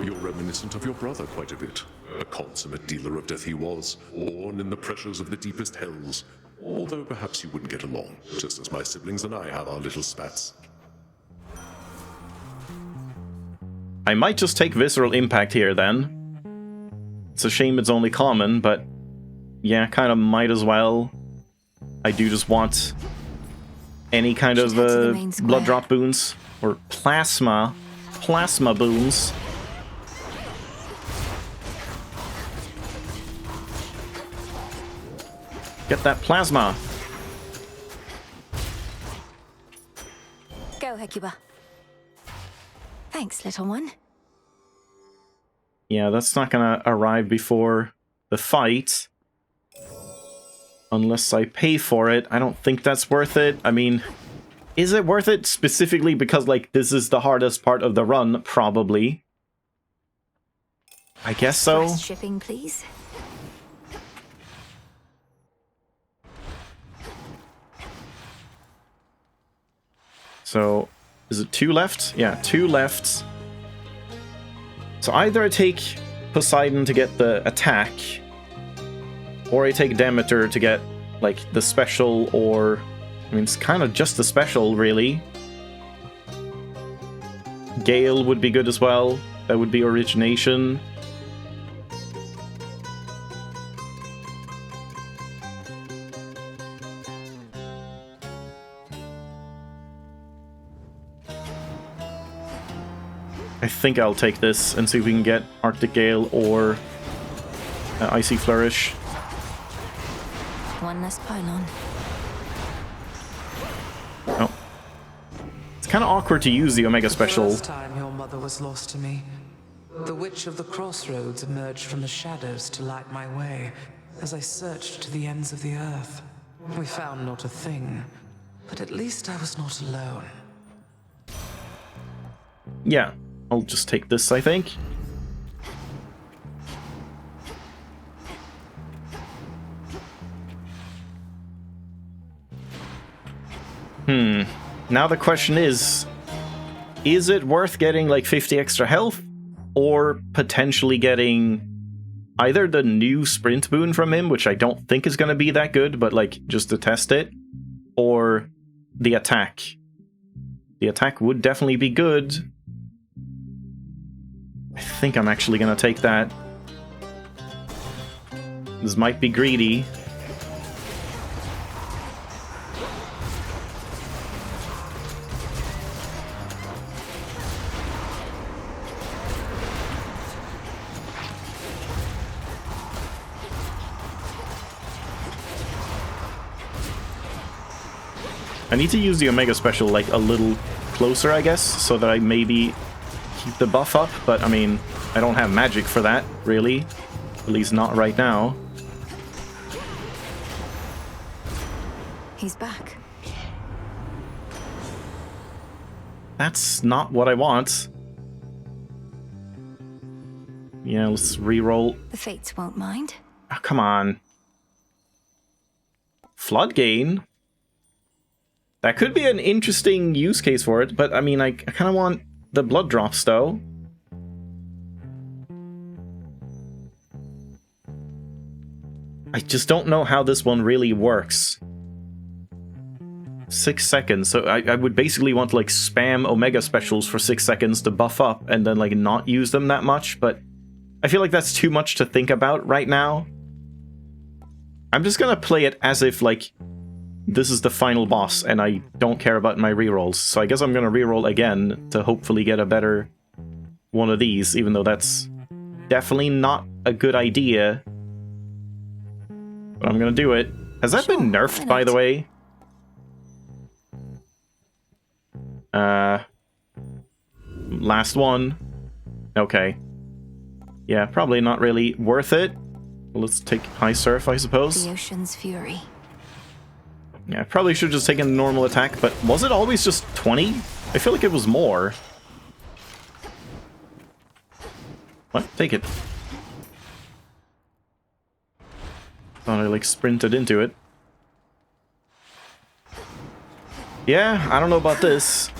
You're reminiscent of your brother quite a bit. A consummate dealer of death he was, born in the pressures of the deepest hells. Although perhaps you wouldn't get along, just as my siblings and I have our little spats. I might just take Visceral Impact here, then. It's a shame it's only common, but... yeah, kind of might as well. I do just want... any kind of blood drop boons. Or plasma boons. Get that plasma! Go, Hecuba. Thanks, little one. Yeah, that's not gonna arrive before the fight. Unless I pay for it. I don't think that's worth it. I mean, is it worth it? Specifically because, like, this is the hardest part of the run, probably. I guess so. Express shipping, please. So, is it 2 left? Yeah, 2 left. So either I take Poseidon to get the attack, or I take Demeter to get, like, the special, or... I mean, it's kind of just the special, really. Gale would be good as well. That would be Origination. I think I'll take this and see if we can get Arctic Gale or Icy Flourish. One less pylon. Oh. It's kind of awkward to use the Omega Special. The first time your mother was lost to me, the Witch of the Crossroads emerged from the shadows to light my way as I searched to the ends of the earth. We found not a thing, but at least I was not alone. Yeah. I'll just take this, I think. Now the question is it worth getting like 50 extra health, or potentially getting either the new sprint boon from him, which I don't think is going to be that good, but like just to test it, or the attack. The attack would definitely be good. I think I'm actually going to take that. This might be greedy. I need to use the Omega Special like a little closer, I guess, so that I maybe keep the buff up, but I mean, I don't have magic for that, really. At least not right now. He's back. That's not what I want. Yeah, let's reroll. The Fates won't mind. Oh, come on. Flood Gain? That could be an interesting use case for it, but I mean, I kind of want the blood drops, though. I just don't know how this one really works. 6 seconds, so I would basically want to like spam Omega Specials for 6 seconds to buff up and then like not use them that much, but I feel like that's too much to think about right now. I'm just gonna play it as if like this is the final boss and I don't care about my rerolls, so I guess I'm gonna reroll again to hopefully get a better one of these, even though that's definitely not a good idea. But I'm gonna do it. Has that been nerfed, by the way? Last one. Okay. Yeah, probably not really worth it. Let's take High Surf, I suppose. The ocean's fury. Yeah, I probably should have just taken a normal attack, but was it always just 20? I feel like it was more. What? Take it. Thought I, like, sprinted into it. Yeah, I don't know about this.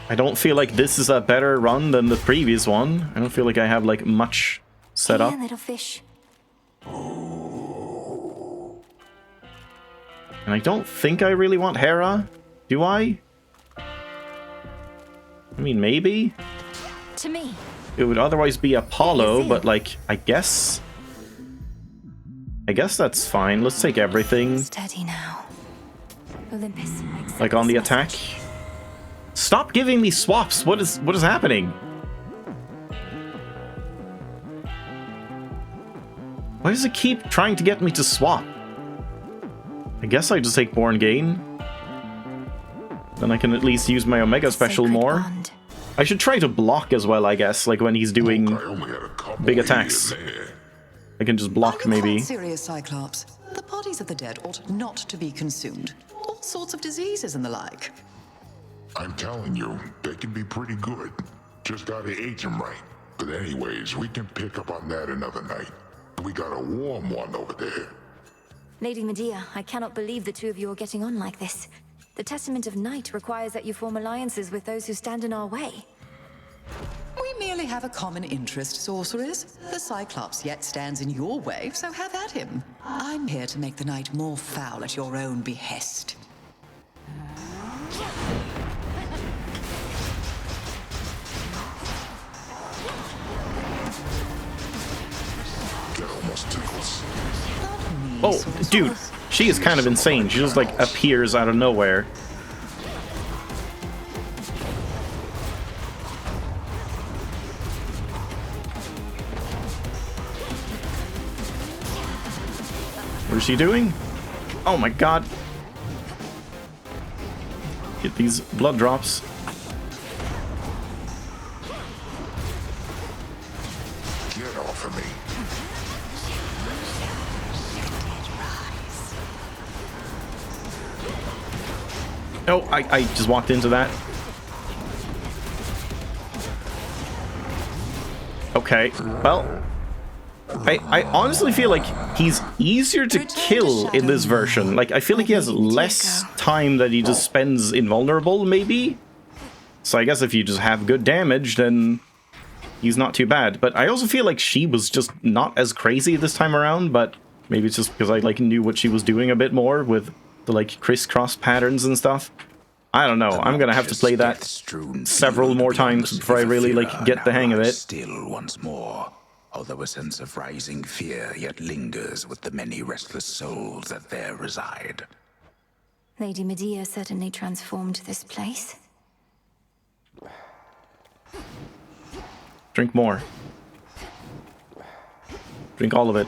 I don't feel like this is a better run than the previous one. I don't feel like I have, like, much set up. Here, little fish. And I don't think I really want Hera. Do I? I mean, maybe? To me. It would otherwise be Apollo, but, like, I guess that's fine. Let's take everything. Steady now. Olympus. Like on the attack. Stop giving me swaps. What is happening? Why does it keep trying to get me to swap? I guess I just take Born Gain. Then I can at least use my Omega Special more. Bond. I should try to block as well, I guess, like when he's doing big attacks. I can just block, maybe. Serious, Cyclops. The bodies of the dead ought not to be consumed. All sorts of diseases and the like. I'm telling you, they can be pretty good. Just gotta age them right. But anyways, we can pick up on that another night. We got a warm one over there. Lady Medea, I cannot believe the two of you are getting on like this. The Testament of Night requires that you form alliances with those who stand in our way. We merely have a common interest, sorceress. The Cyclops yet stands in your way, so have at him. I'm here to make the night more foul at your own behest. That almost tickles. Oh, dude, she is kind of insane. She just, like, appears out of nowhere. What is she doing? Oh my god. Get these blood drops. Get off of me. Oh, I just walked into that. Okay, well, I honestly feel like he's easier to kill in this version. Like, I feel like he has less time that he just spends invulnerable, maybe? So I guess if you just have good damage, then he's not too bad. But I also feel like she was just not as crazy this time around, but maybe it's just because I, like, knew what she was doing a bit more with the, like, crisscross patterns and stuff. I don't know. I'm gonna have to play that several more times before I really, like, get the hang of it. Still once more. Although a sense of rising fear yet lingers with the many restless souls that there reside. Lady Medea certainly transformed this place. Drink more. Drink all of it.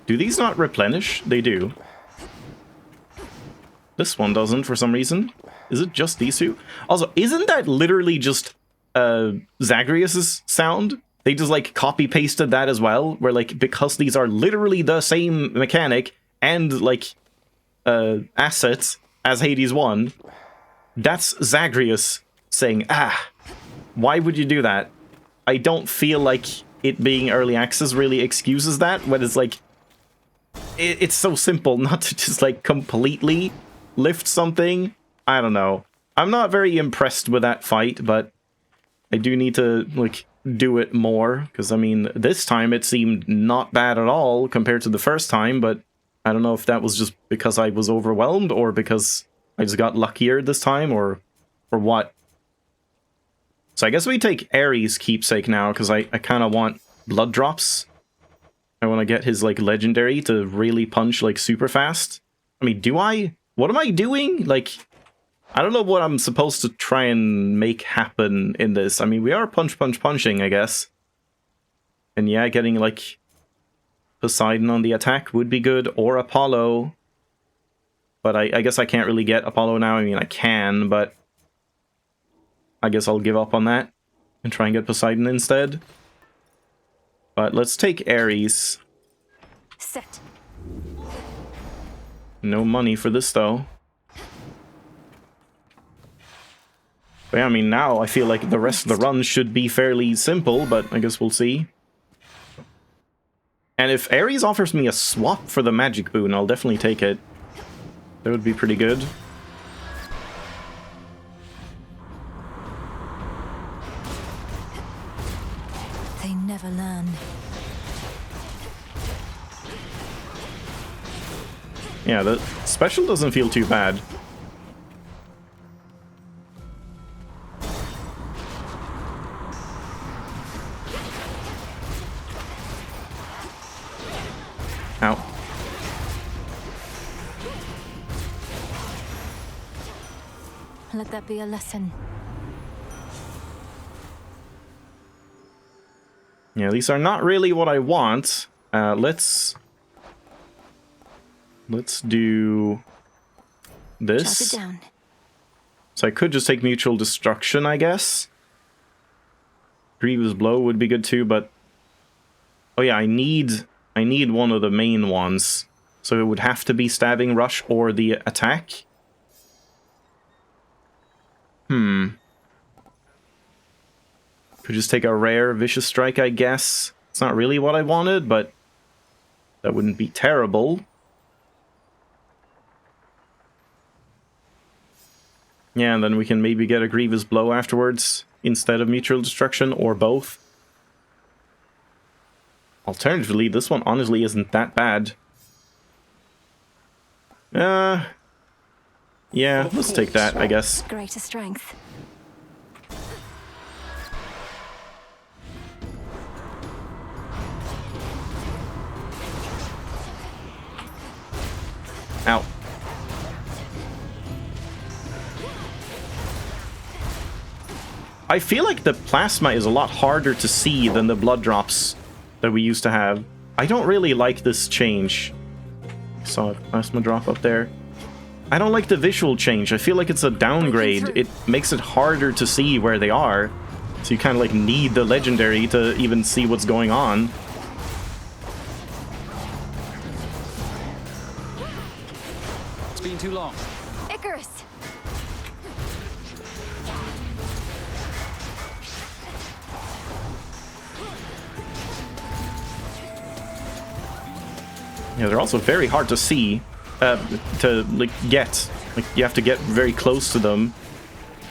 Do these not replenish? They do. This one doesn't for some reason. Is it just these two? Also, isn't that literally just Zagreus's sound? They just like copy pasted that as well, where like because these are literally the same mechanic and like assets as Hades 1, that's Zagreus saying, ah, why would you do that? I don't feel like it being early access really excuses that, when it's like it's so simple not to just like completely lift something. I don't know. I'm not very impressed with that fight, but I do need to, like, do it more, because, I mean, this time it seemed not bad at all compared to the first time, but I don't know if that was just because I was overwhelmed, or because I just got luckier this time, or what. So I guess we take Ares' keepsake now, because I kind of want blood drops. I want to get his, like, legendary to really punch, like, super fast. I mean, do I? What am I doing? Like, I don't know what I'm supposed to try and make happen in this. I mean, we are punching, I guess. And yeah, getting, like, Poseidon on the attack would be good, or Apollo. But I guess I can't really get Apollo now. I mean, I can, but I guess I'll give up on that and try and get Poseidon instead. But let's take Ares. Set. No money for this, though. But yeah, I mean, now I feel like the rest of the run should be fairly simple, but I guess we'll see. And if Ares offers me a swap for the magic boon, I'll definitely take it. That would be pretty good. They never learn. Yeah, the special doesn't feel too bad. Ow. Let that be a lesson. Yeah, these are not really what I want. Let's do this. Shut it down. So I could just take mutual destruction, I guess. Grievous blow would be good too, but oh yeah, I need one of the main ones. So it would have to be stabbing rush or the attack. Could just take a rare vicious strike, I guess. It's not really what I wanted, but that wouldn't be terrible. Yeah, and then we can maybe get a grievous blow afterwards instead of mutual destruction, or both. Alternatively, this one honestly isn't that bad. Yeah, let's take that, I guess. Greater strength. Ow. I feel like the plasma is a lot harder to see than the blood drops that we used to have. I don't really like this change. Saw a plasma drop up there. I don't like the visual change. I feel like it's a downgrade. It makes it harder to see where they are. So you kind of like need the legendary to even see what's going on. It's been too long. Icarus! Yeah, they're also very hard to see, to like get. Like you have to get very close to them.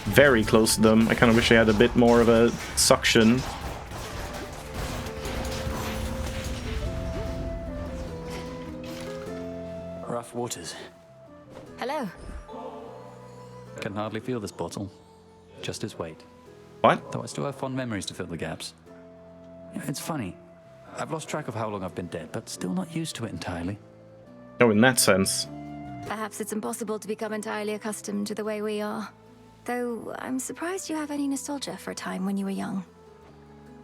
Very close to them. I kind of wish I had a bit more of a suction. Rough waters. Hello. Can hardly feel this bottle. Just its weight. What? Though I still have fond memories to fill the gaps. It's funny. I've lost track of how long I've been dead, but still not used to it entirely. Oh, in that sense. Perhaps it's impossible to become entirely accustomed to the way we are. Though I'm surprised you have any nostalgia for a time when you were young.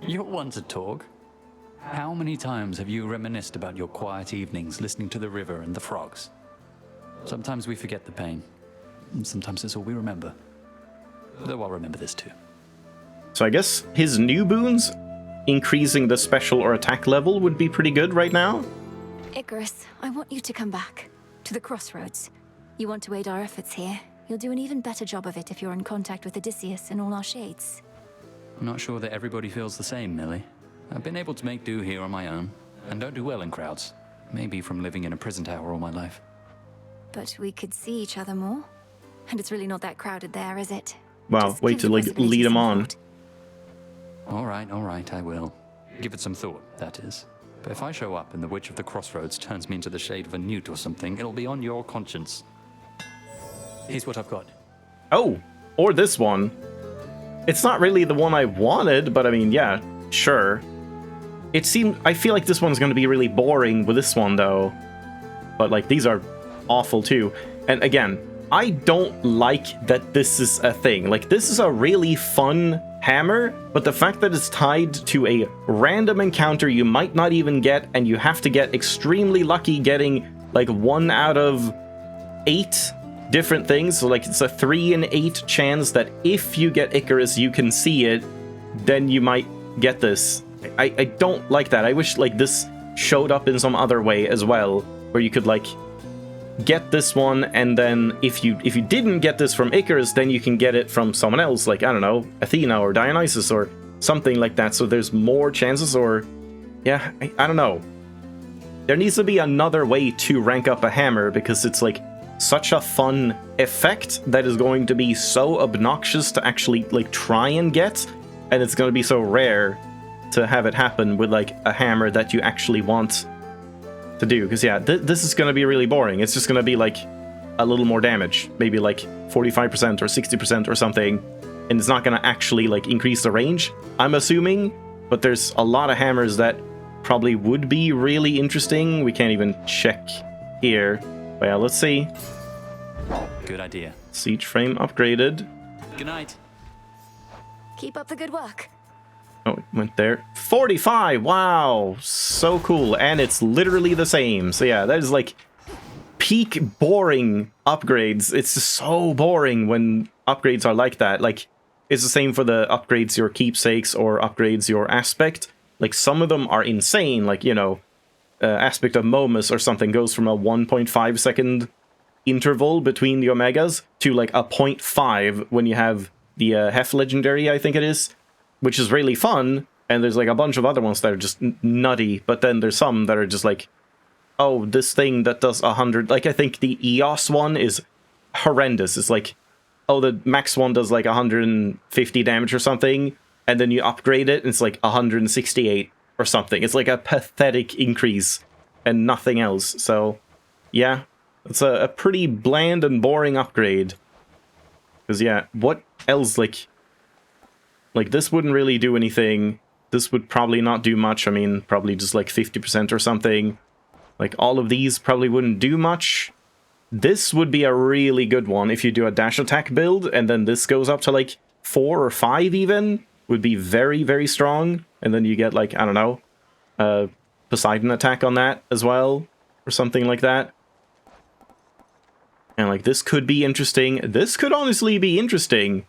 You're one to talk. How many times have you reminisced about your quiet evenings listening to the river and the frogs? Sometimes we forget the pain. And sometimes it's all we remember. Though I'll remember this too. So I guess his new boons, increasing the special or attack level, would be pretty good right now. Icarus, I want you to come back. To the crossroads. You want to aid our efforts here. You'll do an even better job of it if you're in contact with Odysseus and all our shades. I'm not sure that everybody feels the same, Millie. I've been able to make do here on my own, and don't do well in crowds. Maybe from living in a prison tower all my life. But we could see each other more. And it's really not that crowded there, is it? Well, Just wait give to the like possibility lead him some on. thought. All right, I will. Give it some thought, that is. But if I show up and the Witch of the Crossroads turns me into the shade of a newt or something, it'll be on your conscience. Here's what I've got. Oh, or this one. It's not really the one I wanted, but I mean, yeah, sure. I feel like this one's going to be really boring with this one, though. But, like, these are awful, too. And again, I don't like that this is a thing. Like, this is a really fun hammer, but the fact that it's tied to a random encounter you might not even get, and you have to get extremely lucky getting, like, 1 out of 8 different things. So, like, it's a 3 in 8 chance that if you get Icarus, you can see it, then you might get this. I don't like that. I wish, like, this showed up in some other way as well, where you could, like, get this one, and then if you didn't get this from Icarus, then you can get it from someone else, like, I don't know, Athena or Dionysus or something like that, so there's more chances, or... Yeah, I don't know. There needs to be another way to rank up a hammer, because it's, like, such a fun effect that is going to be so obnoxious to actually, like, try and get, and it's going to be so rare to have it happen with, like, a hammer that you actually want to do. Because, yeah, this is going to be really boring. It's just going to be, like, a little more damage. Maybe, like, 45% or 60% or something. And it's not going to actually, like, increase the range, I'm assuming. But there's a lot of hammers that probably would be really interesting. We can't even check here. But yeah, let's see. Good idea. Siege frame upgraded. Good night. Keep up the good work. Oh, it went there. 45! Wow! So cool. And it's literally the same. So yeah, that is like peak boring upgrades. It's just so boring when upgrades are like that. Like, it's the same for the upgrades your keepsakes or upgrades your aspect. Like, some of them are insane. Like, you know, aspect of Momus or something goes from a 1.5 second interval between the Omegas to like a 0.5 when you have the Hef Legendary, I think it is. Which is really fun, and there's like a bunch of other ones that are just nutty, but then there's some that are just like, oh, this thing that does 100, like I think the EOS one is horrendous. It's like, oh, the max one does like 150 damage or something, and then you upgrade it, and it's like 168 or something. It's like a pathetic increase, and nothing else. So, yeah, it's a pretty bland and boring upgrade. Because, yeah, what else, like, this wouldn't really do anything. This would probably not do much. I mean, probably just like 50% or something. Like, all of these probably wouldn't do much. This would be a really good one if you do a dash attack build, and then this goes up to like 4 or 5 even. Would be very, very strong. And then you get like, I don't know, Poseidon attack on that as well, or something like that. And like, this could be interesting. This could honestly be interesting.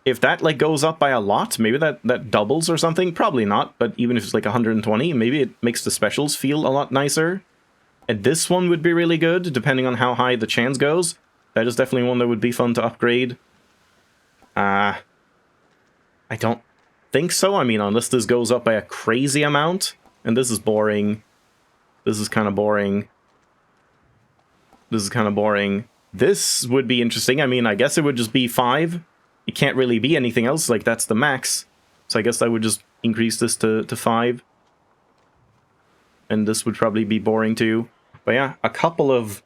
If that, like, goes up by a lot, maybe that doubles or something. Probably not, but even if it's, like, 120, maybe it makes the specials feel a lot nicer. And this one would be really good, depending on how high the chance goes. That is definitely one that would be fun to upgrade. I don't think so. I mean, unless this goes up by a crazy amount. And this is boring. This is kind of boring. This is kind of boring. This would be interesting. I mean, I guess it would just be 5. It can't really be anything else. Like, that's the max. So I guess I would just increase this to 5. And this would probably be boring too. But yeah, a couple of...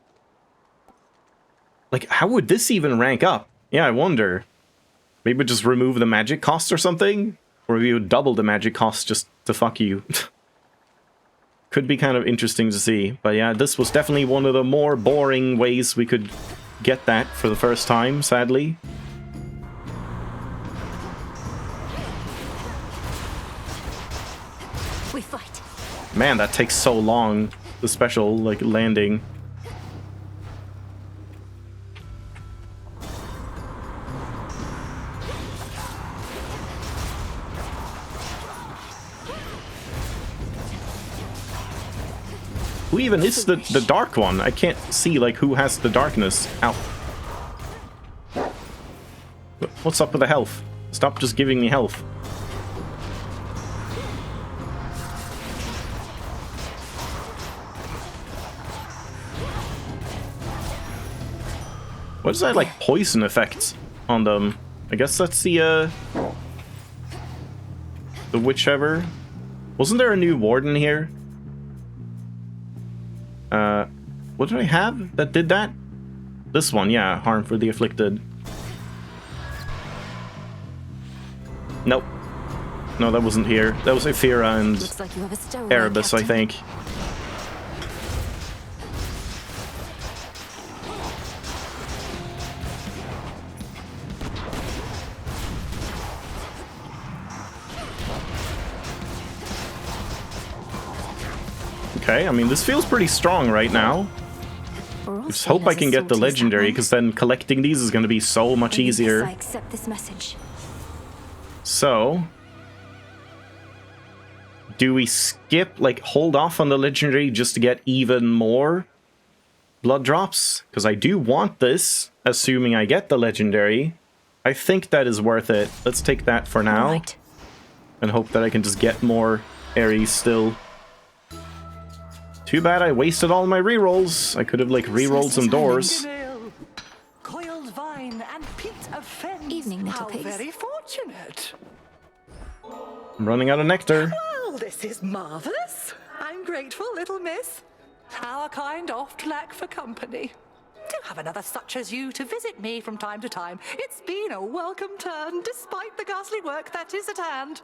Like, how would this even rank up? Yeah, I wonder. Maybe just remove the magic cost or something? Or maybe would double the magic cost just to fuck you. Could be kind of interesting to see. But yeah, this was definitely one of the more boring ways we could get that for the first time, sadly. We fight. Man, that takes so long. The special, like, landing. Who even is the dark one? I can't see, like, who has the darkness. Ow. What's up with the health? Stop just giving me health. What is that, like, poison effect on them? I guess that's the whichever. Wasn't there a new warden here? What did I have that did that? This one, yeah, harm for the afflicted. Nope. No, that wasn't here. That was Ephira and like Erebus, I think. Okay, I mean, this feels pretty strong right now. I just hope I can get the legendary, because then collecting these is going to be so much easier. I accept this message. So, do we skip, like, hold off on the legendary just to get even more blood drops? Because I do want this, assuming I get the legendary. I think that is worth it. Let's take that for now. Right. And hope that I can just get more Ares still. Too bad I wasted all my rerolls. I could have, like, rerolled some doors. Coiled vine and peat of fen. Evening, little How pigs. very fortunate. I'm running out of nectar. Well, this is marvelous. I'm grateful, little miss. Our kind oft lack for company. Do have another such as you to visit me from time to time. It's been a welcome turn, despite the ghastly work that is at hand.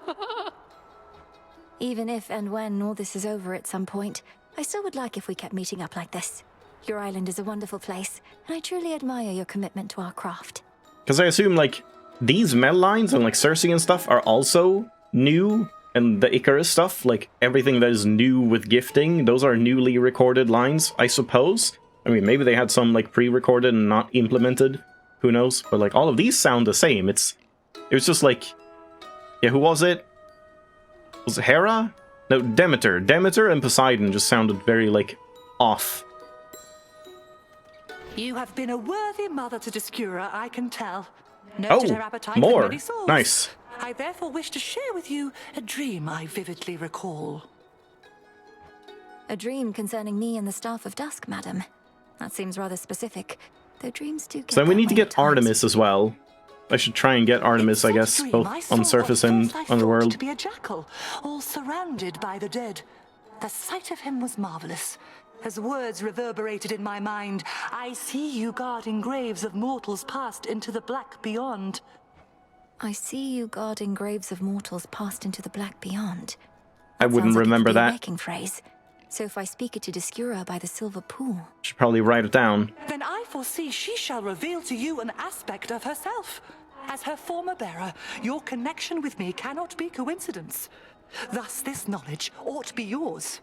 Even if and when all this is over at some point, I still would like if we kept meeting up like this. Your island is a wonderful place, and I truly admire your commitment to our craft. Because I assume, like, these metal lines and, like, Cersei and stuff are also new, and the Icarus stuff, like, everything that is new with gifting, those are newly recorded lines, I suppose. I mean, maybe they had some, like, pre-recorded and not implemented, who knows? But, like, all of these sound the same. It was just, like, yeah, who was it? Was it Hera? No, Demeter. Demeter and Poseidon just sounded very, like, off. You have been a worthy mother to Discura, I can tell. Nurtured her appetite for more. many souls. Nice. I therefore wish to share with you a dream I vividly recall. A dream concerning me and the Staff of Dusk, madam. That seems rather specific, though dreams do get So we that need to way at get times. Artemis as well. I should try and get Artemis, I guess, both on surface and underworld. To be a jackal, all surrounded by the dead. The sight of him was marvelous. As words reverberated in my mind, I see you guarding graves of mortals passed into the black beyond. I see you guarding graves of mortals passed into the black beyond. I wouldn't Sounds like it remember could be a that. making phrase. So if I speak it to Discura by the Silver Pool, Should probably write it down. Then I foresee she shall reveal to you an aspect of herself. As her former bearer, your connection with me cannot be coincidence. Thus, this knowledge ought be yours.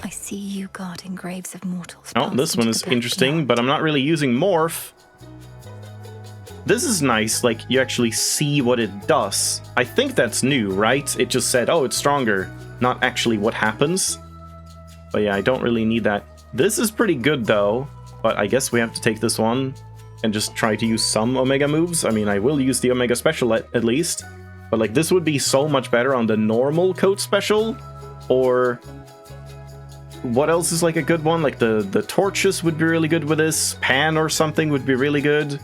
I see you guarding graves of mortals. Oh, passed this into one the is black interesting, beyond. but I'm not really using Morph. This is nice, like, you actually see what it does. I think that's new, right? It just said, oh, it's stronger, not actually what happens. But yeah, I don't really need that. This is pretty good, though, but I guess we have to take this one and just try to use some Omega moves. I mean, I will use the Omega Special at least, but, like, this would be so much better on the normal Coat Special, or what else is like a good one? Like the torches would be really good with this. Pan or something would be really good.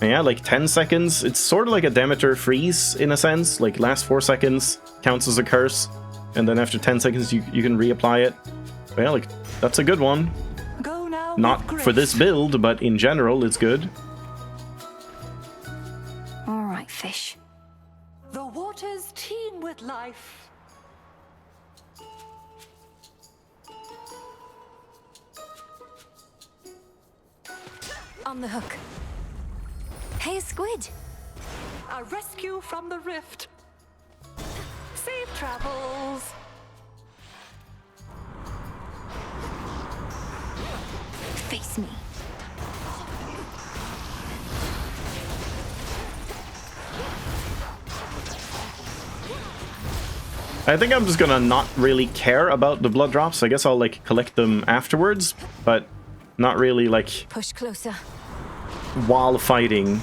Yeah, like 10 seconds. It's sort of like a Demeter freeze in a sense. Like last 4 seconds counts as a curse, and then after 10 seconds you can reapply it. But yeah, like that's a good one. Go now. Not for this build, but in general it's good. All right, fish. The waters teem with life. On the hook. Hey, squid. A rescue from the rift. Safe travels. Face me. I think I'm just gonna not really care about the blood drops. I guess I'll like collect them afterwards, but not really like Push closer. while fighting.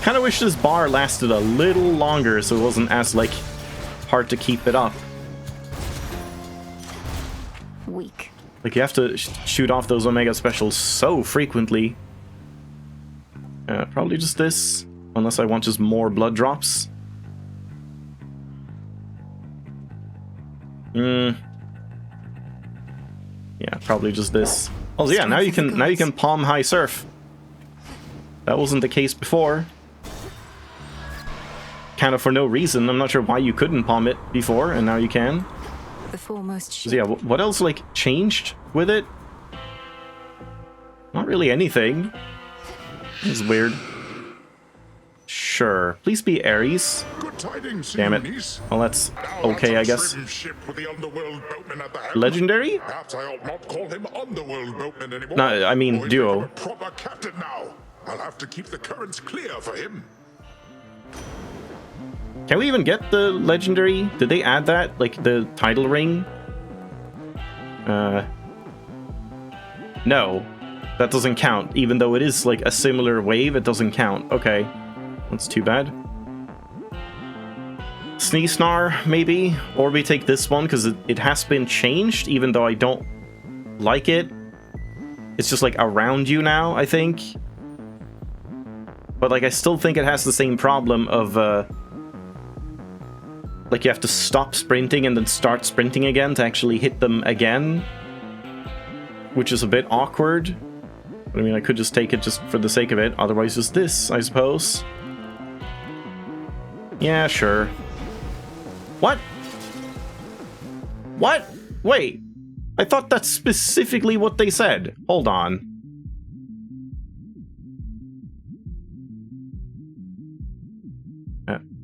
Kind of wish this bar lasted a little longer so it wasn't as like hard to keep it up. Weak. Like you have to shoot off those Omega specials so frequently. Probably just this, unless I want just more blood drops. Yeah, probably just this. Oh yeah, now you can palm high surf. That wasn't the case before. Kind of for no reason. I'm not sure why you couldn't palm it before, and now you can. The foremost ship. So yeah, what else like changed with it? Not really anything. It's weird. Sure. Please be Ares. Good tidings, damn it. niece. Well, that's Now okay, I that's a guess. trim ship with the underworld boatman at the helm. Legendary? Perhaps I ought not call him underworld boatman anymore. No, I mean Or he's duo. become a proper captain now. I'll have to keep the currents clear for him. Can we even get the legendary? Did they add that? Like the title ring? No. That doesn't count. Even though it is like a similar wave, it doesn't count. Okay. That's too bad. Sneesnar, maybe? Or we take this one, because it has been changed, even though I don't like it. It's just like around you now, I think. But like I still think it has the same problem of like you have to stop sprinting and then start sprinting again to actually hit them again, which is a bit awkward. But I mean, I could just take it just for the sake of it. Otherwise, just this, I suppose. Yeah, sure. What? What? Wait. I thought that's specifically what they said. Hold on.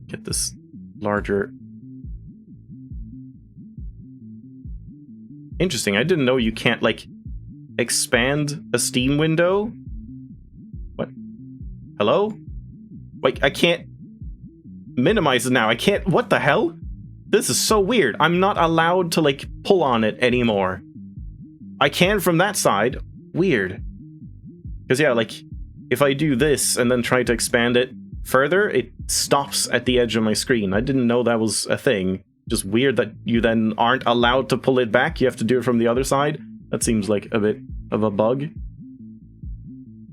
Get this larger. Interesting. I didn't know you can't, like, expand a Steam window. What? Hello? Wait, I can't minimize it now. I can't. What the hell? This is so weird. I'm not allowed to, like, pull on it anymore. I can from that side. Weird. Because, yeah, like, if I do this and then try to expand it further, it stops at the edge of my screen. I didn't know that was a thing. Just weird that you then aren't allowed to pull it back. You have to do it from the other side. That seems like a bit of a bug.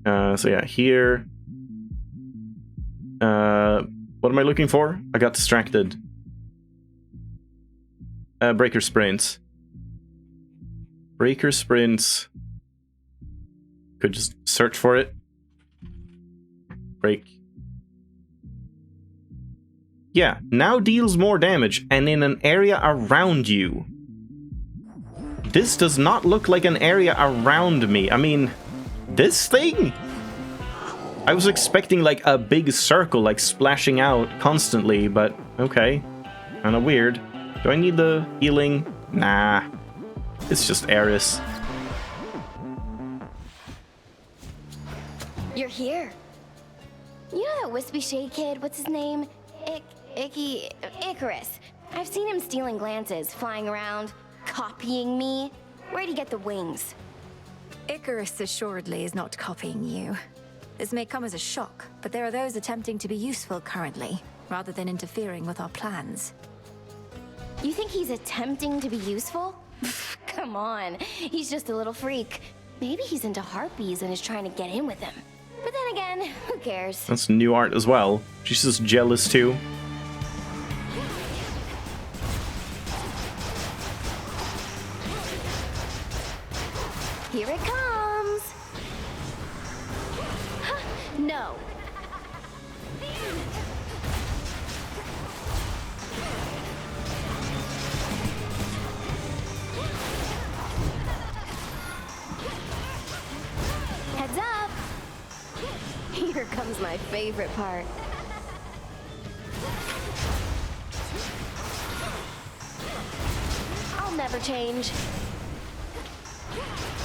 So yeah, here. What am I looking for? I got distracted. Breaker sprints. Breaker sprints. Could just search for it. Break. Yeah, now deals more damage, and in an area around you. This does not look like an area around me. I mean, this thing? I was expecting like a big circle, like splashing out constantly, but okay. Kinda weird. Do I need the healing? Nah. It's just Eris. You're here. You know that wispy shade kid? What's his name? Icarus. I've seen him stealing glances, flying around, copying me? Where'd he get the wings? Icarus assuredly is not copying you. This may come as a shock, but there are those attempting to be useful currently, rather than interfering with our plans. You think he's attempting to be useful? Come on, he's just a little freak. Maybe he's into harpies and is trying to get in with them. But then again, who cares? That's new art as well. She's just jealous too. Here it comes! No. Heads up! Here comes my favorite part. I'll never change.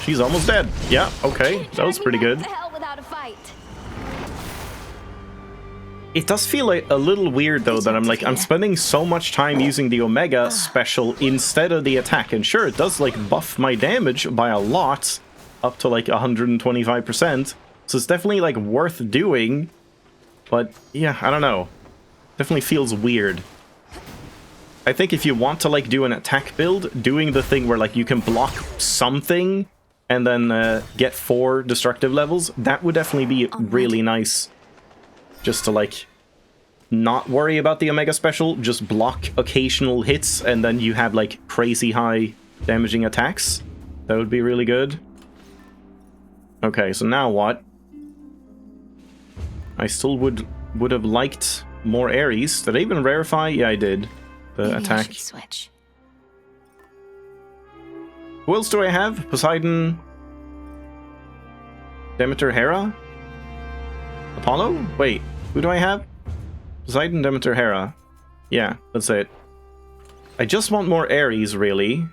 She's almost dead. Yeah, okay. That was pretty good. What the hell without a fight? It does feel like a little weird though that I'm spending so much time using the Omega special instead of the attack. And sure, it does like buff my damage by a lot, up to like 125%. So it's definitely like worth doing. But yeah, I don't know. Definitely feels weird. I think if you want to like do an attack build, doing the thing where like you can block something and then get 4 destructive levels, that would definitely be really nice. Just to like not worry about the Omega special, just block occasional hits and then you have like crazy high damaging attacks. That would be really good. Okay, so now what? I still would have liked more Ares. Did I even rarefy? Yeah, I did. The Maybe attack. I should switch. Who else do I have? Poseidon, Demeter, Hera, Apollo? Wait, who do I have? Poseidon, Demeter, Hera. Yeah, that's it. I just want more Ares, really.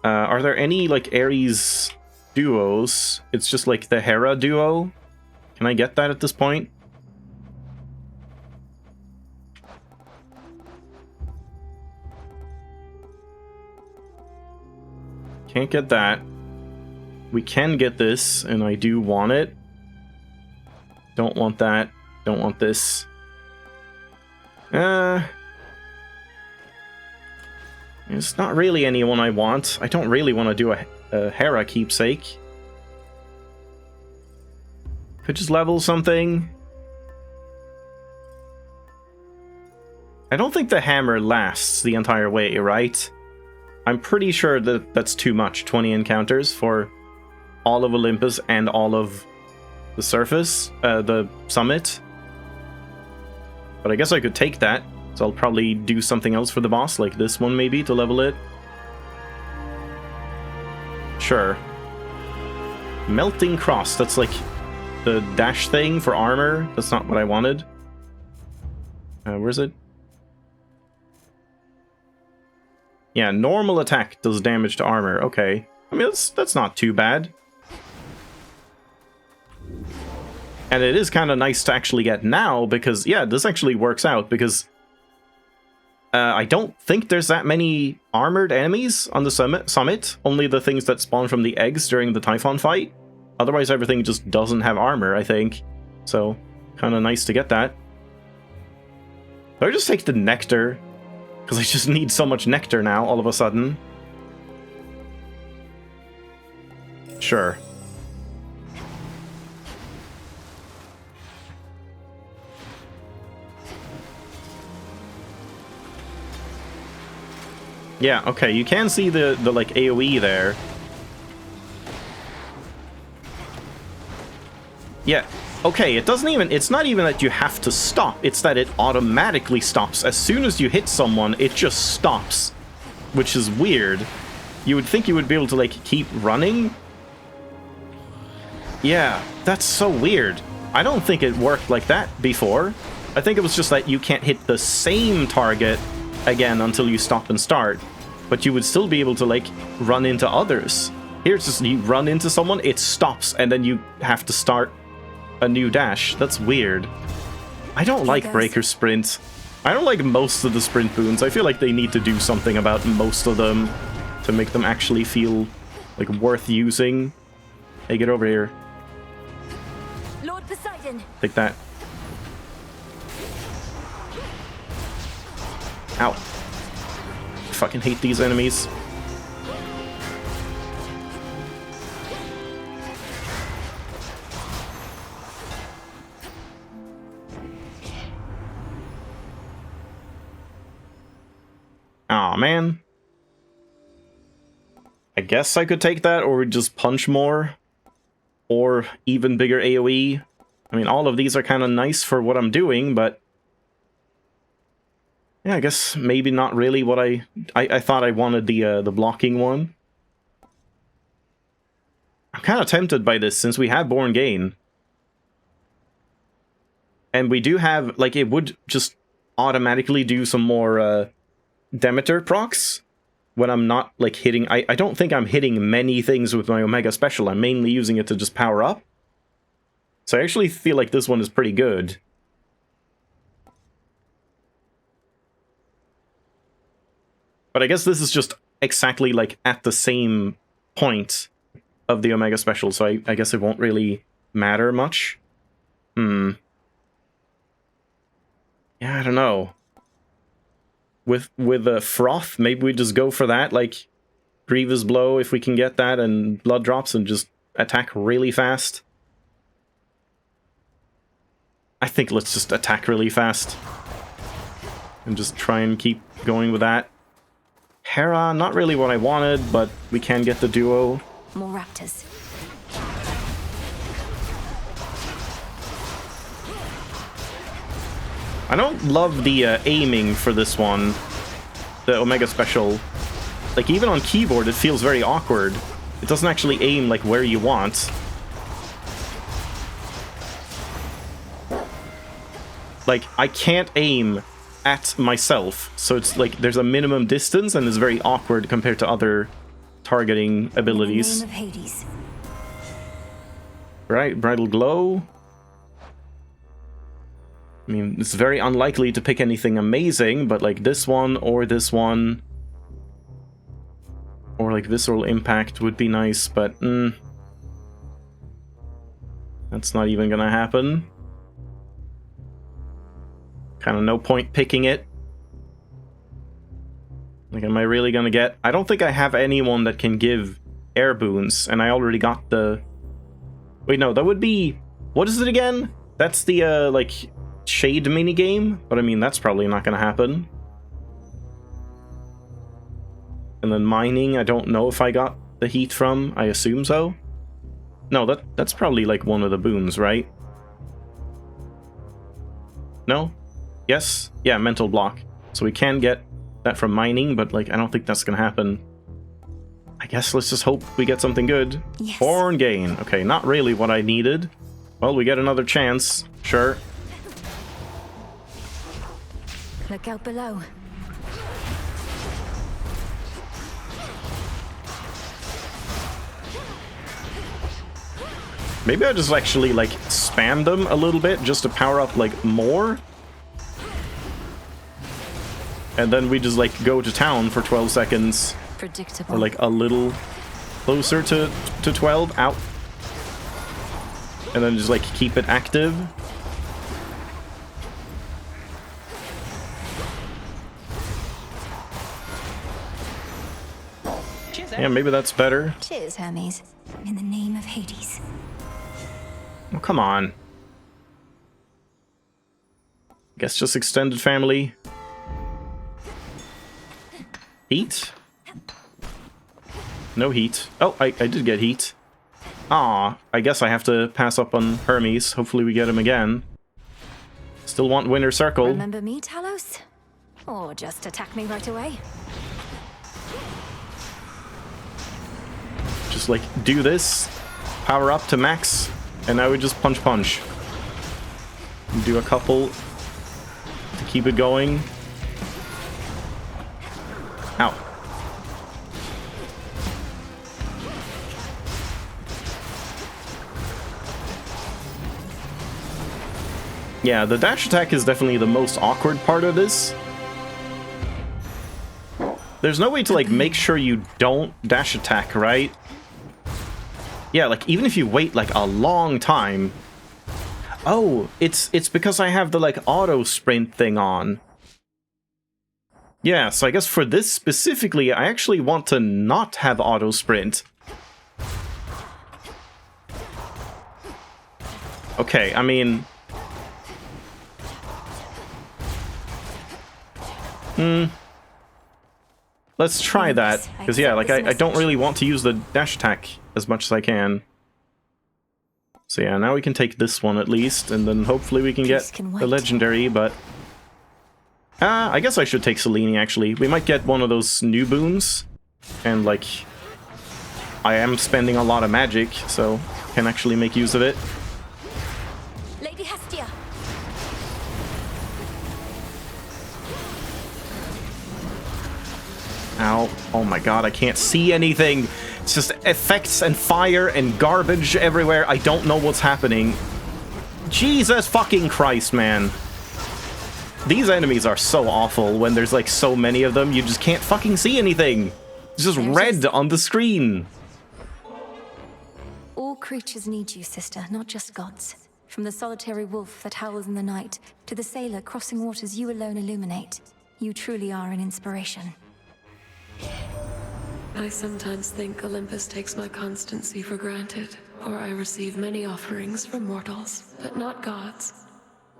Are there any, like, Ares duos? It's just, like, the Hera duo? Can I get that at this point? Can't get that. We can get this, and I do want it. Don't want that. Don't want this. It's not really anyone I want. I don't really want to do a Hera keepsake. Could just level something. I don't think the hammer lasts the entire way, right? I'm pretty sure that that's too much, 20 encounters for all of Olympus and all of the surface, the summit. But I guess I could take that, so I'll probably do something else for the boss, like this one maybe, to level it. Sure. Melting Cross, that's like the dash thing for armor. That's not what I wanted. Where's it? Yeah, normal attack does damage to armor. Okay. I mean, that's not too bad. And it is kind of nice to actually get now, because, yeah, this actually works out, because I don't think there's that many armored enemies on the summit. Only the things that spawn from the eggs during the Typhon fight. Otherwise, everything just doesn't have armor, I think. So, kind of nice to get that. I'll just take the Nectar, because I just need so much Nectar now, all of a sudden. Sure. Yeah, okay, you can see the like AoE there. Yeah, okay, it's not even that you have to stop, it's that it automatically stops. As soon as you hit someone, it just stops, which is weird. You would think you would be able to, like, keep running. Yeah, that's so weird. I don't think it worked like that before. I think it was just that you can't hit the same target again until you stop and start, but you would still be able to, like, run into others. Here it's just you run into someone, it stops, and then you have to start a new dash. That's weird. I don't like Breaker Sprint. I don't like most of the sprint boons. I feel like they need to do something about most of them to make them actually feel like worth using. Hey, get over here. Lord Poseidon. Take that. Ow. Fucking hate these enemies. Aw, man. I guess I could take that, or just punch more. Or even bigger AoE. I mean, all of these are kind of nice for what I'm doing, but... yeah, I guess maybe not really what I thought I wanted the blocking one. I'm kind of tempted by this, since we have Born Gain. And we do have, like, it would just automatically do some more Demeter procs when I'm not, like, hitting... I don't think I'm hitting many things with my Omega Special. I'm mainly using it to just power up. So I actually feel like this one is pretty good. But I guess this is just exactly, like, at the same point of the Omega Special, so I guess it won't really matter much. Yeah, I don't know. With Froth, maybe we just go for that, like, Grievous Blow, if we can get that, and Blood Drops, and just attack really fast. I think let's just attack really fast. And just try and keep going with that. Hera, not really what I wanted, but we can get the duo. More raptors. I don't love the aiming for this one, the Omega Special. Like, even on keyboard, it feels very awkward. It doesn't actually aim, like, where you want. Like, I can't aim at myself, so it's like there's a minimum distance, and it's very awkward compared to other targeting abilities. In the name of Hades. Right, Bridal Glow. I mean, it's very unlikely to pick anything amazing, but like this one, or like Visceral Impact would be nice, but that's not even gonna happen. Kind of no point picking it. Like, am I really gonna get... I don't think I have anyone that can give air boons, and I already got the... Wait, no, that would be... What is it again? That's the, like, Shade minigame? But I mean, that's probably not gonna happen. And then Mining, I don't know if I got the heat from. I assume so. No, that's probably, like, one of the boons, right? No? Yes? Yeah, Mental Block. So we can get that from Mining, but, like, I don't think that's gonna happen. I guess let's just hope we get something good. Yes. Born Gain. Okay, not really what I needed. Well, we get another chance. Sure. Look out below. Maybe I just actually, like, spam them a little bit just to power up, like, more. And then we just, like, go to town for 12 seconds. Predictable. Or, like, a little closer to 12. Out. And then just, like, keep it active. Yeah, maybe that's better. Cheers, Hermes. In the name of Hades. Oh, come on. Guess just extended family. Heat? No heat. Oh, I did get heat. Ah, I guess I have to pass up on Hermes. Hopefully we get him again. Still want Winter Circle. Remember me, Talos? Or just attack me right away? Just, like, do this. Power up to max. And now we just punch. Do a couple to keep it going. Ow. Yeah, the dash attack is definitely the most awkward part of this. There's no way to, like, make sure you don't dash attack, right? Yeah, like, even if you wait, like, a long time... Oh, it's because I have the, like, auto sprint thing on. Yeah, so I guess for this specifically, I actually want to not have auto sprint. Okay, I mean... Let's try that, because yeah, like, I don't really want to use the dash attack as much as I can. So yeah, now we can take this one at least, and then hopefully we can get the legendary, but... I guess I should take Selene, actually. We might get one of those new boons, and like... I am spending a lot of magic, so can actually make use of it. Lady Hestia. Ow. Oh my god, I can't see anything. It's just effects and fire and garbage everywhere. I don't know what's happening. Jesus fucking Christ, man. These enemies are so awful when there's like so many of them. You just can't fucking see anything. It's just red on the screen. All creatures need you, sister, not just gods. From the solitary wolf that howls in the night to the sailor crossing waters you alone illuminate. You truly are an inspiration. I sometimes think Olympus takes my constancy for granted, for I receive many offerings from mortals, but not gods.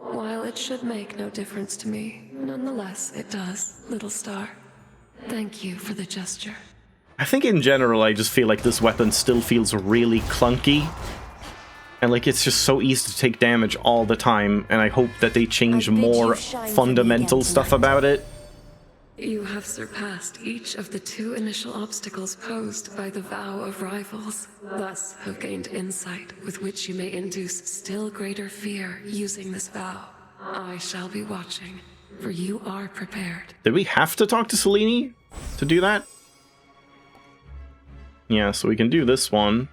While it should make no difference to me, nonetheless it does, little star. Thank you for the gesture. I think in general I just feel like this weapon still feels really clunky. And like it's just so easy to take damage all the time, and I hope that they change more fundamental stuff about it. You have surpassed each of the 2 initial obstacles posed by the vow of rivals, thus have gained insight with which you may induce still greater fear using this vow. I shall be watching, for you are prepared. Did we have to talk to Selene to do that? Yeah, so we can do this one.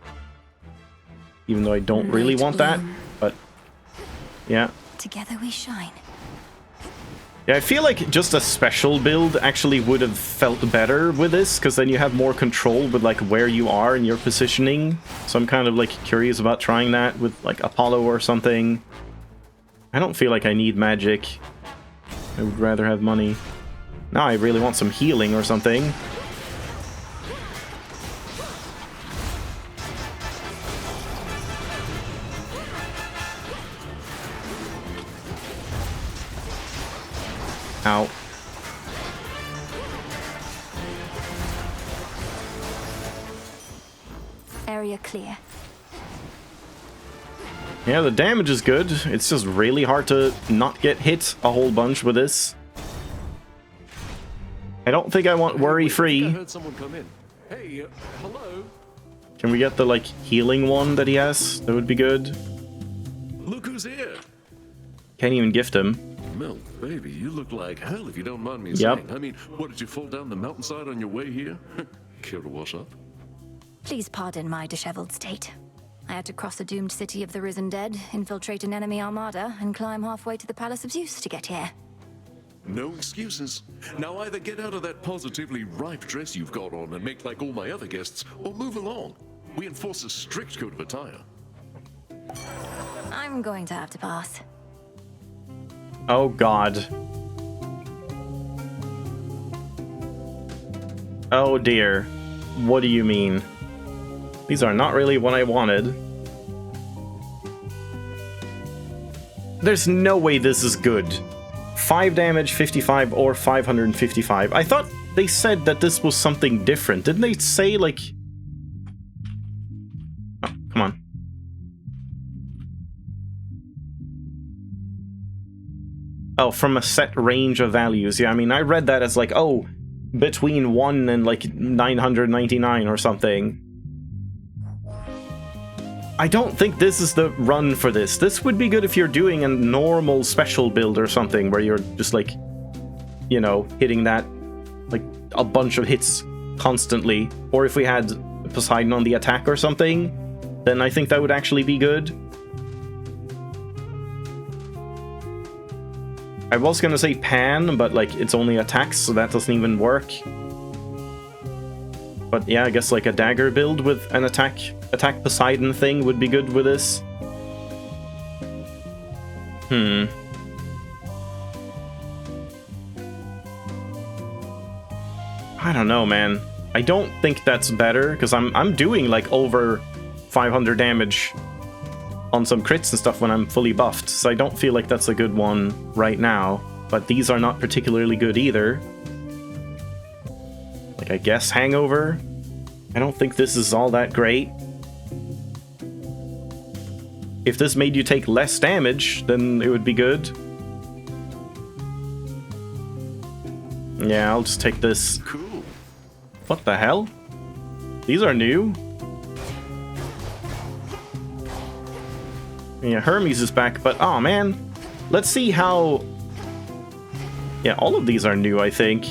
Even though I don't really want that, but yeah. Together we shine. Yeah, I feel like just a special build actually would have felt better with this, because then you have more control with like where you are and your positioning. So I'm kind of like curious about trying that with like Apollo or something. I don't feel like I need magic. I would rather have money. Now I really want some healing or something. Ow. Area clear. Yeah, the damage is good. It's just really hard to not get hit a whole bunch with this. I don't think I want worry-free. I heard someone come in. Hey, hello? Can we get the, like, healing one that he has? That would be good. Look who's here. Can't even gift him. Mel, baby, you look like hell if you don't mind me Yep. saying. I mean, what, did you fall down the mountainside on your way here? Care to wash up? Please pardon my disheveled state. I had to cross the doomed city of the risen dead, infiltrate an enemy armada, and climb halfway to the Palace of Zeus to get here. No excuses. Now either get out of that positively ripe dress you've got on and make like all my other guests, or move along. We enforce a strict code of attire. I'm going to have to pass. Oh god. Oh dear. What do you mean? These are not really what I wanted. There's no way this is good. 5 damage, 55, or 555. I thought they said that this was something different. Didn't they say, like... Oh, come on. Oh, from a set range of values. Yeah, I mean, I read that as like, oh, between 1 and like 999 or something. I don't think this is the run for this. This would be good if you're doing a normal special build or something where you're just like, you know, hitting that, like, a bunch of hits constantly. Or if we had Poseidon on the attack or something, then I think that would actually be good. I was gonna say pan, but like it's only attacks, so that doesn't even work. But yeah, I guess like a dagger build with an attack Poseidon thing would be good with this. I don't know, man. I don't think that's better, because I'm doing like over 500 damage on some crits and stuff when I'm fully buffed, so I don't feel like that's a good one right now. But these are not particularly good either. Like, I guess Hangover. I don't think this is all that great. If this made you take less damage, then it would be good. Yeah, I'll just take this. Cool. What the hell? These are new? Yeah, Hermes is back, but oh man. Let's see how... Yeah, all of these are new, I think.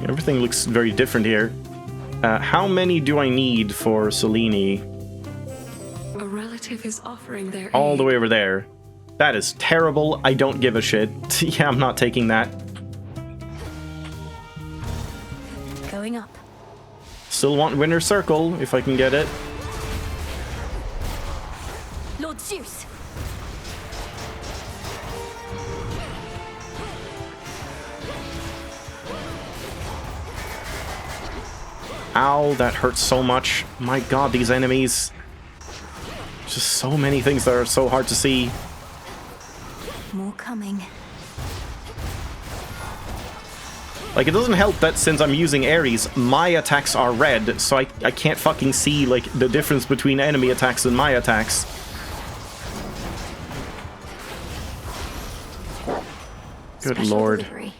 Everything looks very different here. How many do I need for Selene? A relative is offering their All aid. the way over there. That is terrible. I don't give a shit. Yeah, I'm not taking that. Going up. Still want Winter Circle, if I can get it. Lord Zeus. Ow, that hurts so much. My god, these enemies. Just so many things that are so hard to see. More coming. Like, it doesn't help that since I'm using Ares, my attacks are red, so I can't fucking see, like, the difference between enemy attacks and my attacks. Good Special lord. delivery.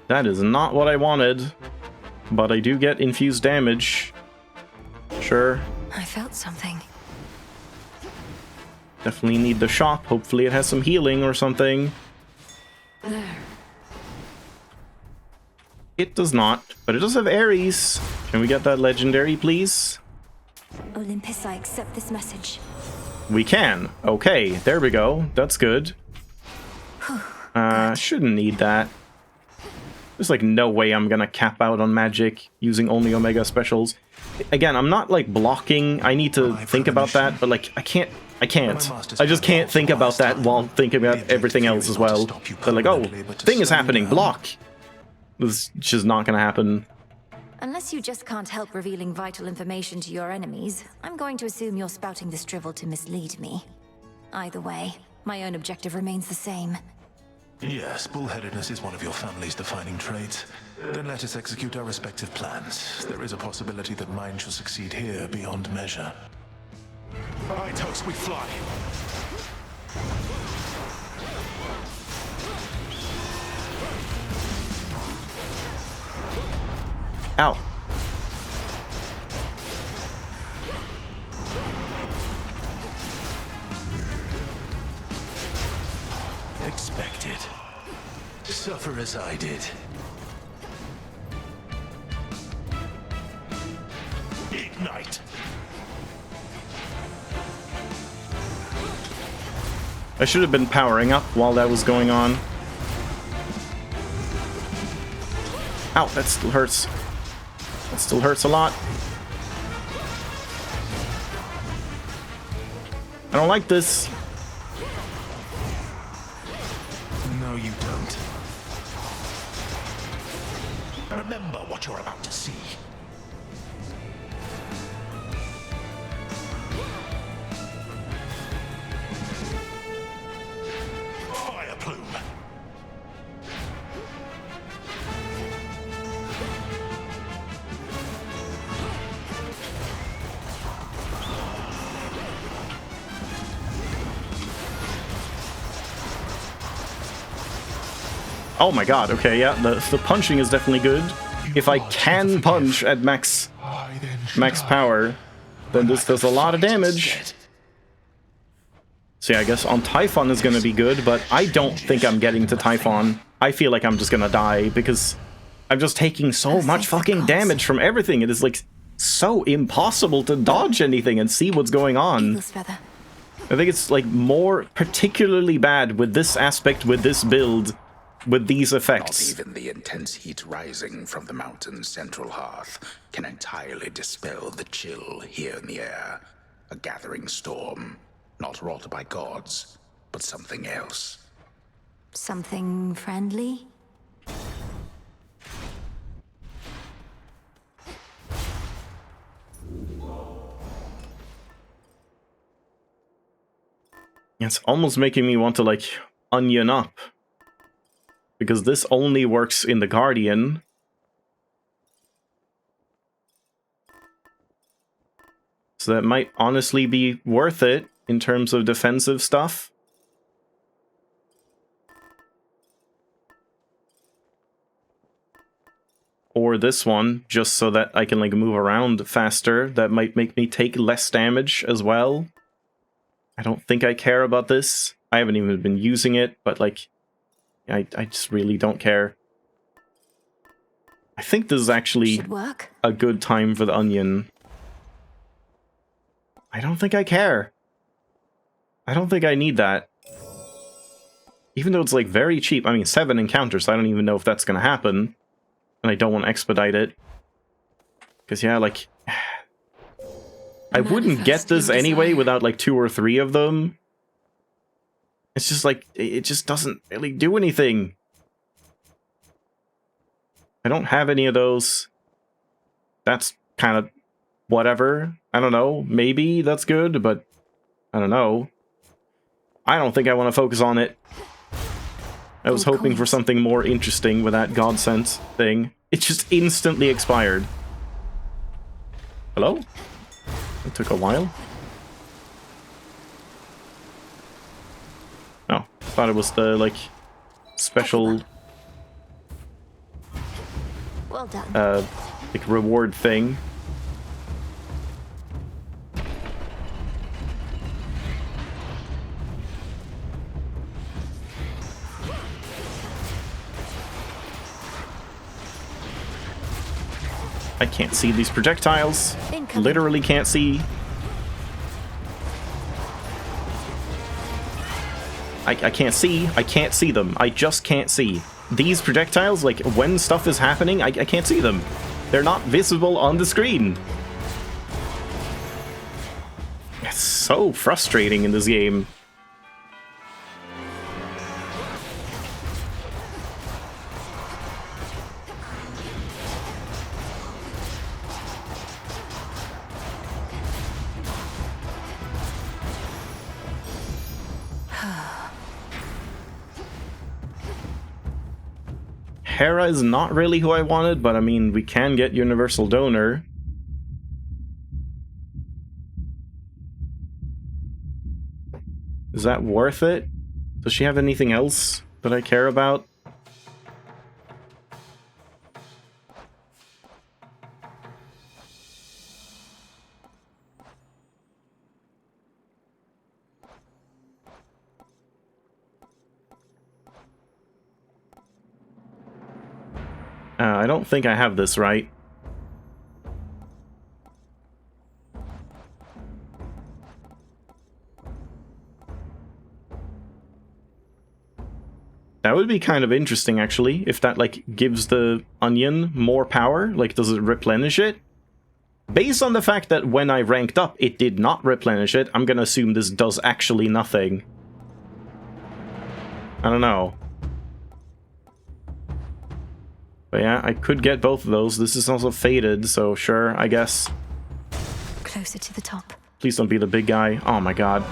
That is not what I wanted, but I do get infused damage. Sure. I felt something. Definitely need the shop. Hopefully it has some healing or something. There. It does not, but it does have Ares. Can we get that legendary, please? Olympus, I accept this message. We can. Okay, there we go. That's good. Shouldn't need that. There's like no way I'm gonna cap out on magic using only Omega specials. Again, I'm not like blocking. I need to think about that, but like I can't. I just can't think about that while thinking about everything else as well. But like, oh, thing is happening, block. This is just not gonna happen. Unless you just can't help revealing vital information to your enemies, I'm going to assume you're spouting this drivel to mislead me. Either way, my own objective remains the same. Yes, bullheadedness is one of your family's defining traits. Then let us execute our respective plans. There is a possibility that mine shall succeed here beyond measure. Aye, Toast, we fly. Ow. Expected. Suffer as I did. Ignite. I should have been powering up while that was going on. Ow, that still hurts. That still hurts a lot. I don't like this. No, you don't. Remember what you're about to see. Fire plume. Oh my god, okay, yeah, the punching is definitely good. If I can punch at max power, then this does a lot of damage. So yeah, I guess on Typhon is gonna be good, but I don't think I'm getting to Typhon. I feel like I'm just gonna die, because I'm just taking so much fucking damage from everything. It is like so impossible to dodge anything and see what's going on. Eagle's feather. I think it's like more particularly bad with this aspect, with this build, with these effects. Not even the intense heat rising from the mountain's central hearth can entirely dispel the chill here in the air. A gathering storm, not wrought by gods, but something else. Something friendly? It's almost making me want to, like, onion up. Because this only works in the Guardian. So that might honestly be worth it in terms of defensive stuff. Or this one, just so that I can, like, move around faster. That might make me take less damage as well. I don't think I care about this. I haven't even been using it, but, like, I just really don't care. I think this is actually a good time for the onion. I don't think I care. I don't think I need that. Even though it's, like, very cheap. I mean, 7 encounters, so I don't even know if that's gonna happen. And I don't want to expedite it. Because, yeah, like... I wouldn't get this anyway without, like, 2 or 3 of them. It's just, like, it just doesn't really do anything. I don't have any of those. That's kind of whatever. I don't know. Maybe that's good, but I don't know. I don't think I want to focus on it. I was hoping for something more interesting with that Godsent thing. It just instantly expired. Hello? It took a while. Oh, thought it was the, like, special... Well done. Like, reward thing. I can't see these projectiles. Literally can't see. I can't see. I can't see them. I just can't see. These projectiles, like, when stuff is happening, I can't see them. They're not visible on the screen. It's so frustrating in this game. Hera is not really who I wanted, but I mean, we can get Universal Donor. Is that worth it? Does she have anything else that I care about? I don't think I have this right. That would be kind of interesting, actually, if that, like, gives the onion more power. Like, does it replenish it? Based on the fact that when I ranked up, it did not replenish it, I'm gonna assume this does actually nothing. I don't know. But yeah, I could get both of those. This is also faded, so sure, I guess. Closer to the top. Please don't be the big guy. Oh my god.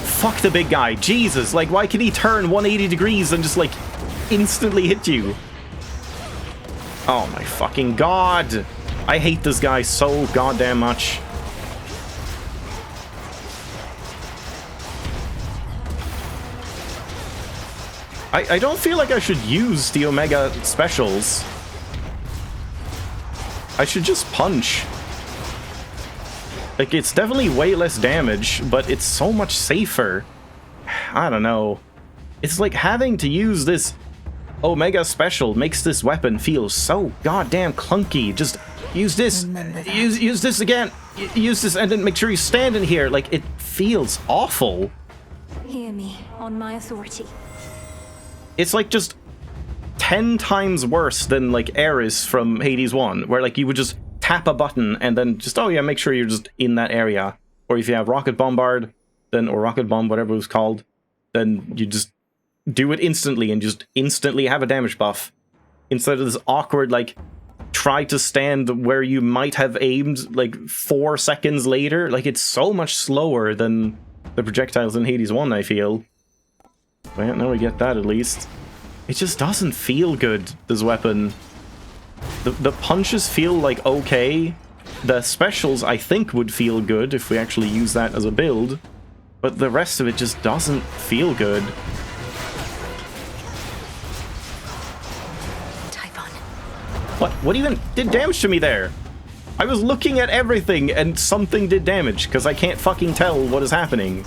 Fuck the big guy. Jesus, like, why can he turn 180 degrees and just, like, instantly hit you? Oh my fucking god. I hate this guy so goddamn much. I don't feel like I should use the Omega specials. I should just punch. Like, it's definitely way less damage, but it's so much safer. I don't know. It's like having to use this Omega Special makes this weapon feel so goddamn clunky. Just use this. Use this again. Use this and then make sure you stand in here. Like, it feels awful. Hear me, on my authority. It's like just 10 times worse than like Ares from Hades 1, where like you would just tap a button and then just, oh yeah, make sure you're just in that area. Or if you have Rocket Bombard, then, or Rocket Bomb, whatever it was called, then you just do it instantly and just instantly have a damage buff. Instead of this awkward, like, try to stand where you might have aimed like 4 seconds later. Like, it's so much slower than the projectiles in Hades 1, I feel. Well, now we get that at least. It just doesn't feel good, this weapon. The punches feel like okay. The specials, I think, would feel good if we actually use that as a build. But the rest of it just doesn't feel good. What even did damage to me there? I was looking at everything and something did damage, because I can't fucking tell what is happening.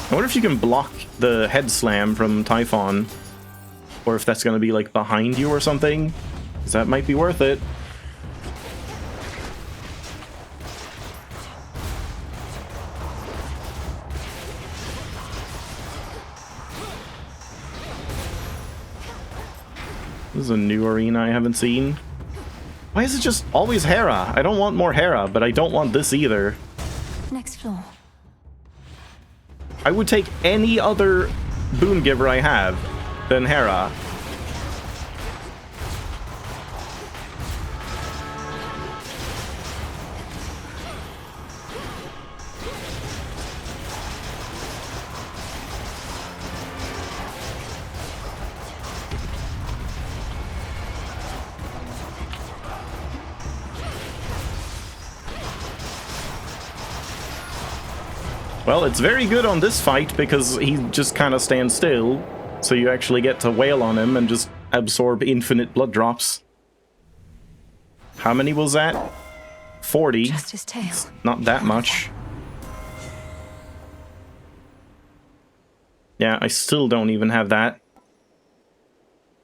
I wonder if you can block the head slam from Typhon, or if that's going to be like behind you or something, because that might be worth it. This is a new arena I haven't seen. Why is it just always Hera? I don't want more Hera, but I don't want this either. Next floor. I would take any other boon giver I have than Hera. Well, it's very good on this fight because he just kind of stands still, so you actually get to wail on him and just absorb infinite blood drops. How many was that? 40. Just his tail. It's not that much. Yeah, I still don't even have that.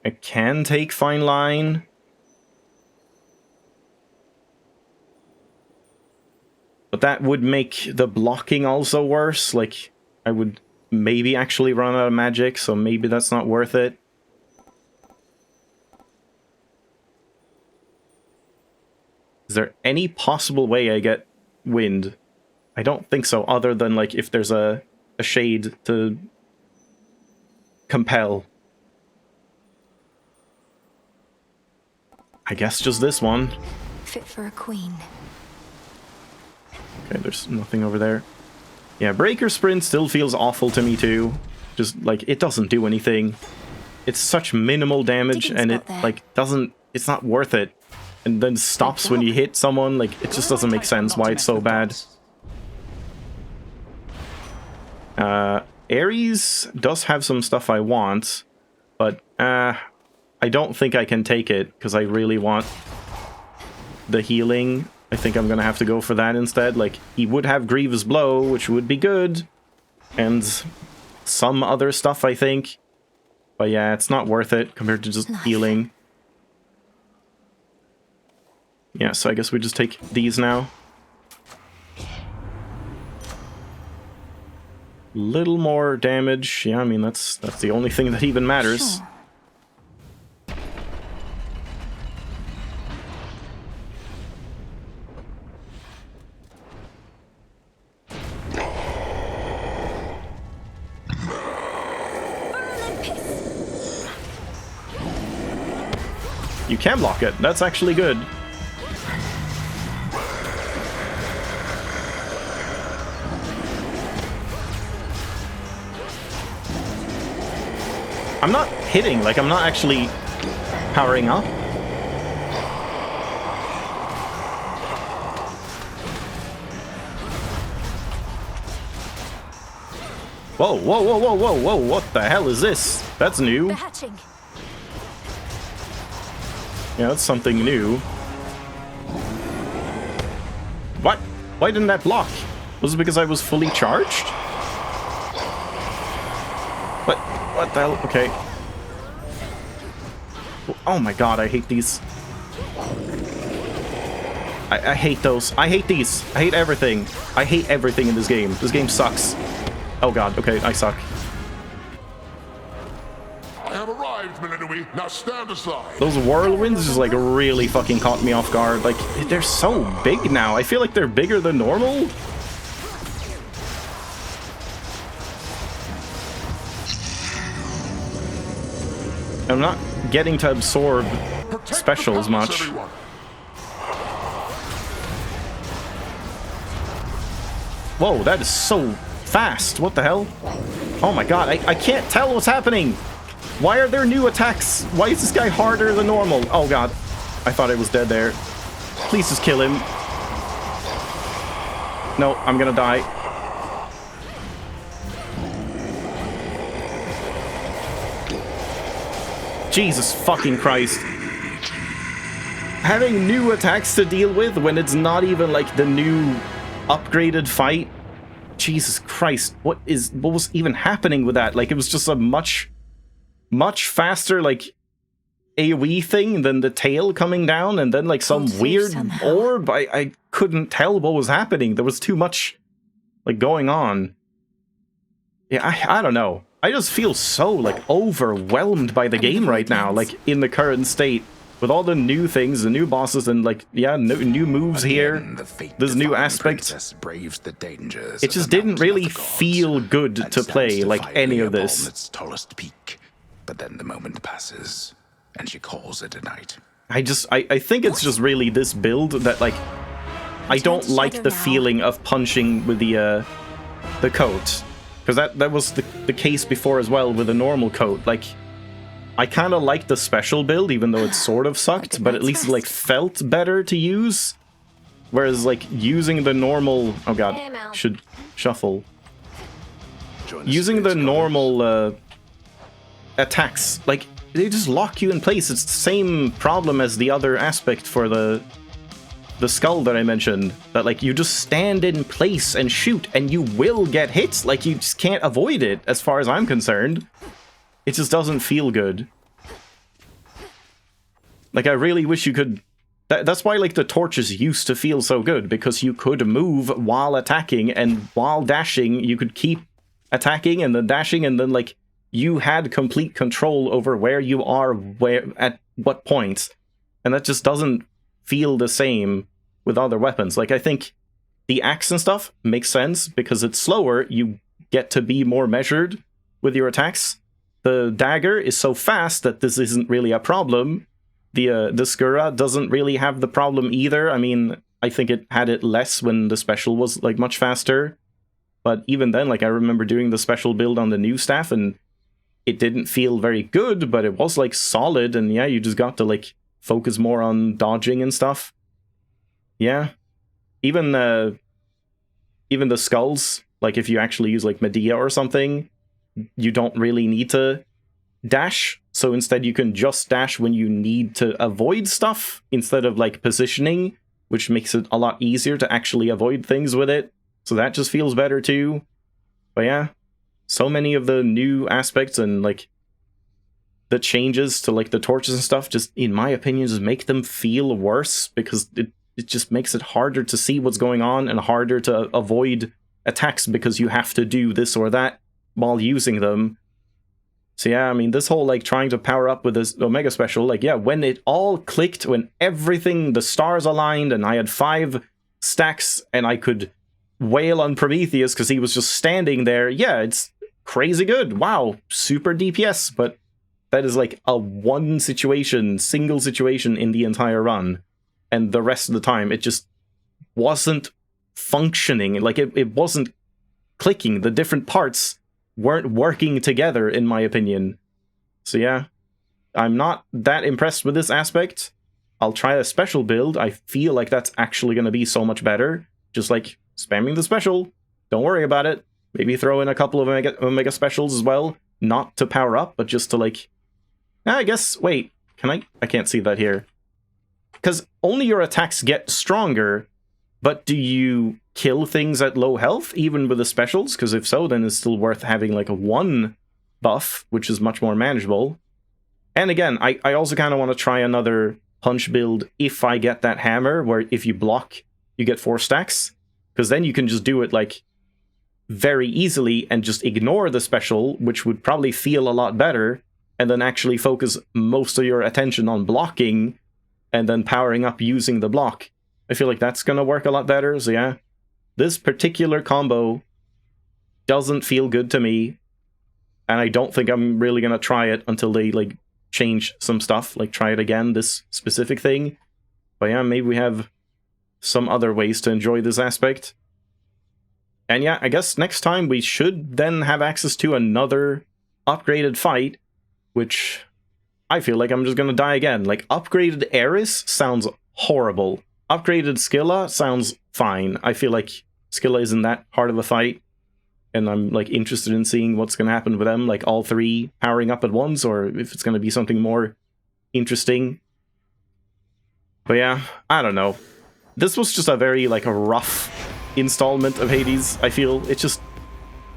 I can take Fine Line. But that would make the blocking also worse. Like, I would maybe actually run out of magic, so maybe that's not worth it. Is there any possible way I get wind? I don't think so, other than, like, if there's a shade to compel. I guess just this one. Fit for a queen. Okay, there's nothing over there. Yeah, Breaker Sprint still feels awful to me too. Just, like, it doesn't do anything. It's such minimal damage, and it, like, doesn't... It's not worth it. And then stops when you hit someone. Like, it just doesn't make sense why it's so bad. Ares does have some stuff I want, but, I don't think I can take it, because I really want the healing. I think I'm gonna have to go for that instead. Like, he would have Grievous Blow, which would be good. And some other stuff, I think. But yeah, it's not worth it compared to just healing. Yeah, so I guess we just take these now. Little more damage. Yeah, I mean, that's the only thing that even matters. Sure. You can block it. That's actually good. I'm not hitting, like, I'm not actually powering up. Whoa, whoa, whoa, whoa, whoa, whoa, what the hell is this? That's new. They're hatching. Yeah, that's something new. What? Why didn't that block? Was it because I was fully charged? What the hell? Okay. Oh my god, I hate these. I hate those. I hate these. I hate everything. I hate everything in this game. This game sucks. Oh god, okay, I suck. I have arrived, Millennium. Now stand aside. Those whirlwinds just like really fucking caught me off guard. Like, they're so big now. I feel like they're bigger than normal. I'm not getting to absorb specials much. Whoa, that is so fast. What the hell? Oh my god, I can't tell what's happening. Why are there new attacks? Why is this guy harder than normal? Oh god, I thought I was dead there. Please just kill him. No, I'm gonna die. Jesus fucking Christ. Having new attacks to deal with when it's not even like the new upgraded fight. Jesus Christ, what was even happening with that? Like, it was just a much faster like AoE thing than the tail coming down and then like some weird orb. I couldn't tell what was happening. There was too much like going on. Yeah, I don't know. I just feel so like overwhelmed by the game right now, like in the current state. With all the new things, the new bosses, and like, yeah, new moves here. This new aspect. It just didn't really feel good to play like any of this. Its tallest peak, but then the moment passes, and she calls it a night. I think it's just really this build that like I don't like the feeling of punching with the coat, because that was the case before as well with the normal coat. Like, I kind of liked the special build, even though it sort of sucked, but at least it like felt better to use. Whereas like using the normal, oh god, should shuffle. Using the normal attacks, like they just lock you in place. It's the same problem as the other aspect for the skull that I mentioned, that like you just stand in place and shoot and you will get hits. Like, you just can't avoid it as far as I'm concerned. It just doesn't feel good. Like, I really wish you could... That's why, like, the torches used to feel so good, because you could move while attacking, and while dashing, you could keep attacking and then dashing, and then, like, you had complete control over where you are, at what points. And that just doesn't feel the same with other weapons. Like, I think the axe and stuff makes sense, because it's slower, you get to be more measured with your attacks. The dagger is so fast that this isn't really a problem. The Skura doesn't really have the problem either. I mean, I think it had it less when the special was like much faster. But even then, like, I remember doing the special build on the new staff and it didn't feel very good, but it was like solid, and yeah, you just got to like focus more on dodging and stuff. Yeah. Even the skulls, like if you actually use like Medea or something, you don't really need to dash, so instead you can just dash when you need to avoid stuff instead of like positioning, which makes it a lot easier to actually avoid things with it. So that just feels better too. But yeah, so many of the new aspects and like the changes to like the torches and stuff, just in my opinion, just make them feel worse, because it just makes it harder to see what's going on and harder to avoid attacks because you have to do this or that while using them. So yeah, I mean, this whole like trying to power up with this Omega Special, like yeah, when it all clicked, when everything, the stars aligned and I had 5 stacks and I could wail on Prometheus because he was just standing there, yeah, it's crazy good. Wow, super DPS, but that is like a single situation in the entire run. And the rest of the time, it just wasn't functioning. Like, it wasn't clicking. The different parts weren't working together, in my opinion. So yeah, I'm not that impressed with this aspect. I'll try a special build. I feel like that's actually going to be so much better. Just like spamming the special. Don't worry about it. Maybe throw in a couple of Omega specials as well. Not to power up, but just to like... I guess, wait, can I can't see that here. Because only your attacks get stronger, but do you kill things at low health, even with the specials, because if so, then it's still worth having like a 1 buff, which is much more manageable. And again, I also kind of want to try another punch build if I get that hammer, where if you block, you get 4 stacks, because then you can just do it like very easily and just ignore the special, which would probably feel a lot better, and then actually focus most of your attention on blocking and then powering up using the block. I feel like that's going to work a lot better, so yeah. This particular combo doesn't feel good to me, and I don't think I'm really going to try it until they like change some stuff, like try it again, this specific thing. But yeah, maybe we have some other ways to enjoy this aspect. And yeah, I guess next time we should then have access to another upgraded fight, which I feel like I'm just gonna die again. Like, upgraded Eris sounds horrible. Upgraded Scylla sounds fine. I feel like Scylla isn't that hard of a fight, and I'm like interested in seeing what's gonna happen with them, like all 3 powering up at once, or if it's gonna be something more interesting. But yeah, I don't know. This was just a very like a rough installment of Hades, I feel. It just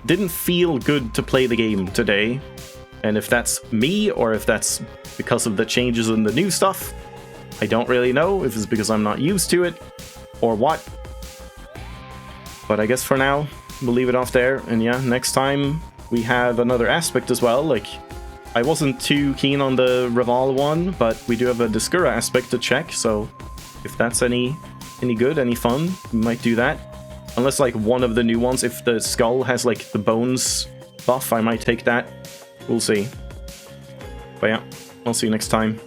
didn't feel good to play the game today. And if that's me, or if that's because of the changes in the new stuff, I don't really know. If it's because I'm not used to it, or what. But I guess for now, we'll leave it off there. And yeah, next time we have another aspect as well. Like, I wasn't too keen on the Rival one, but we do have a Discura aspect to check, so if that's any good, any fun, we might do that. Unless like one of the new ones, if the skull has like the bones buff, I might take that. We'll see. But yeah, I'll see you next time.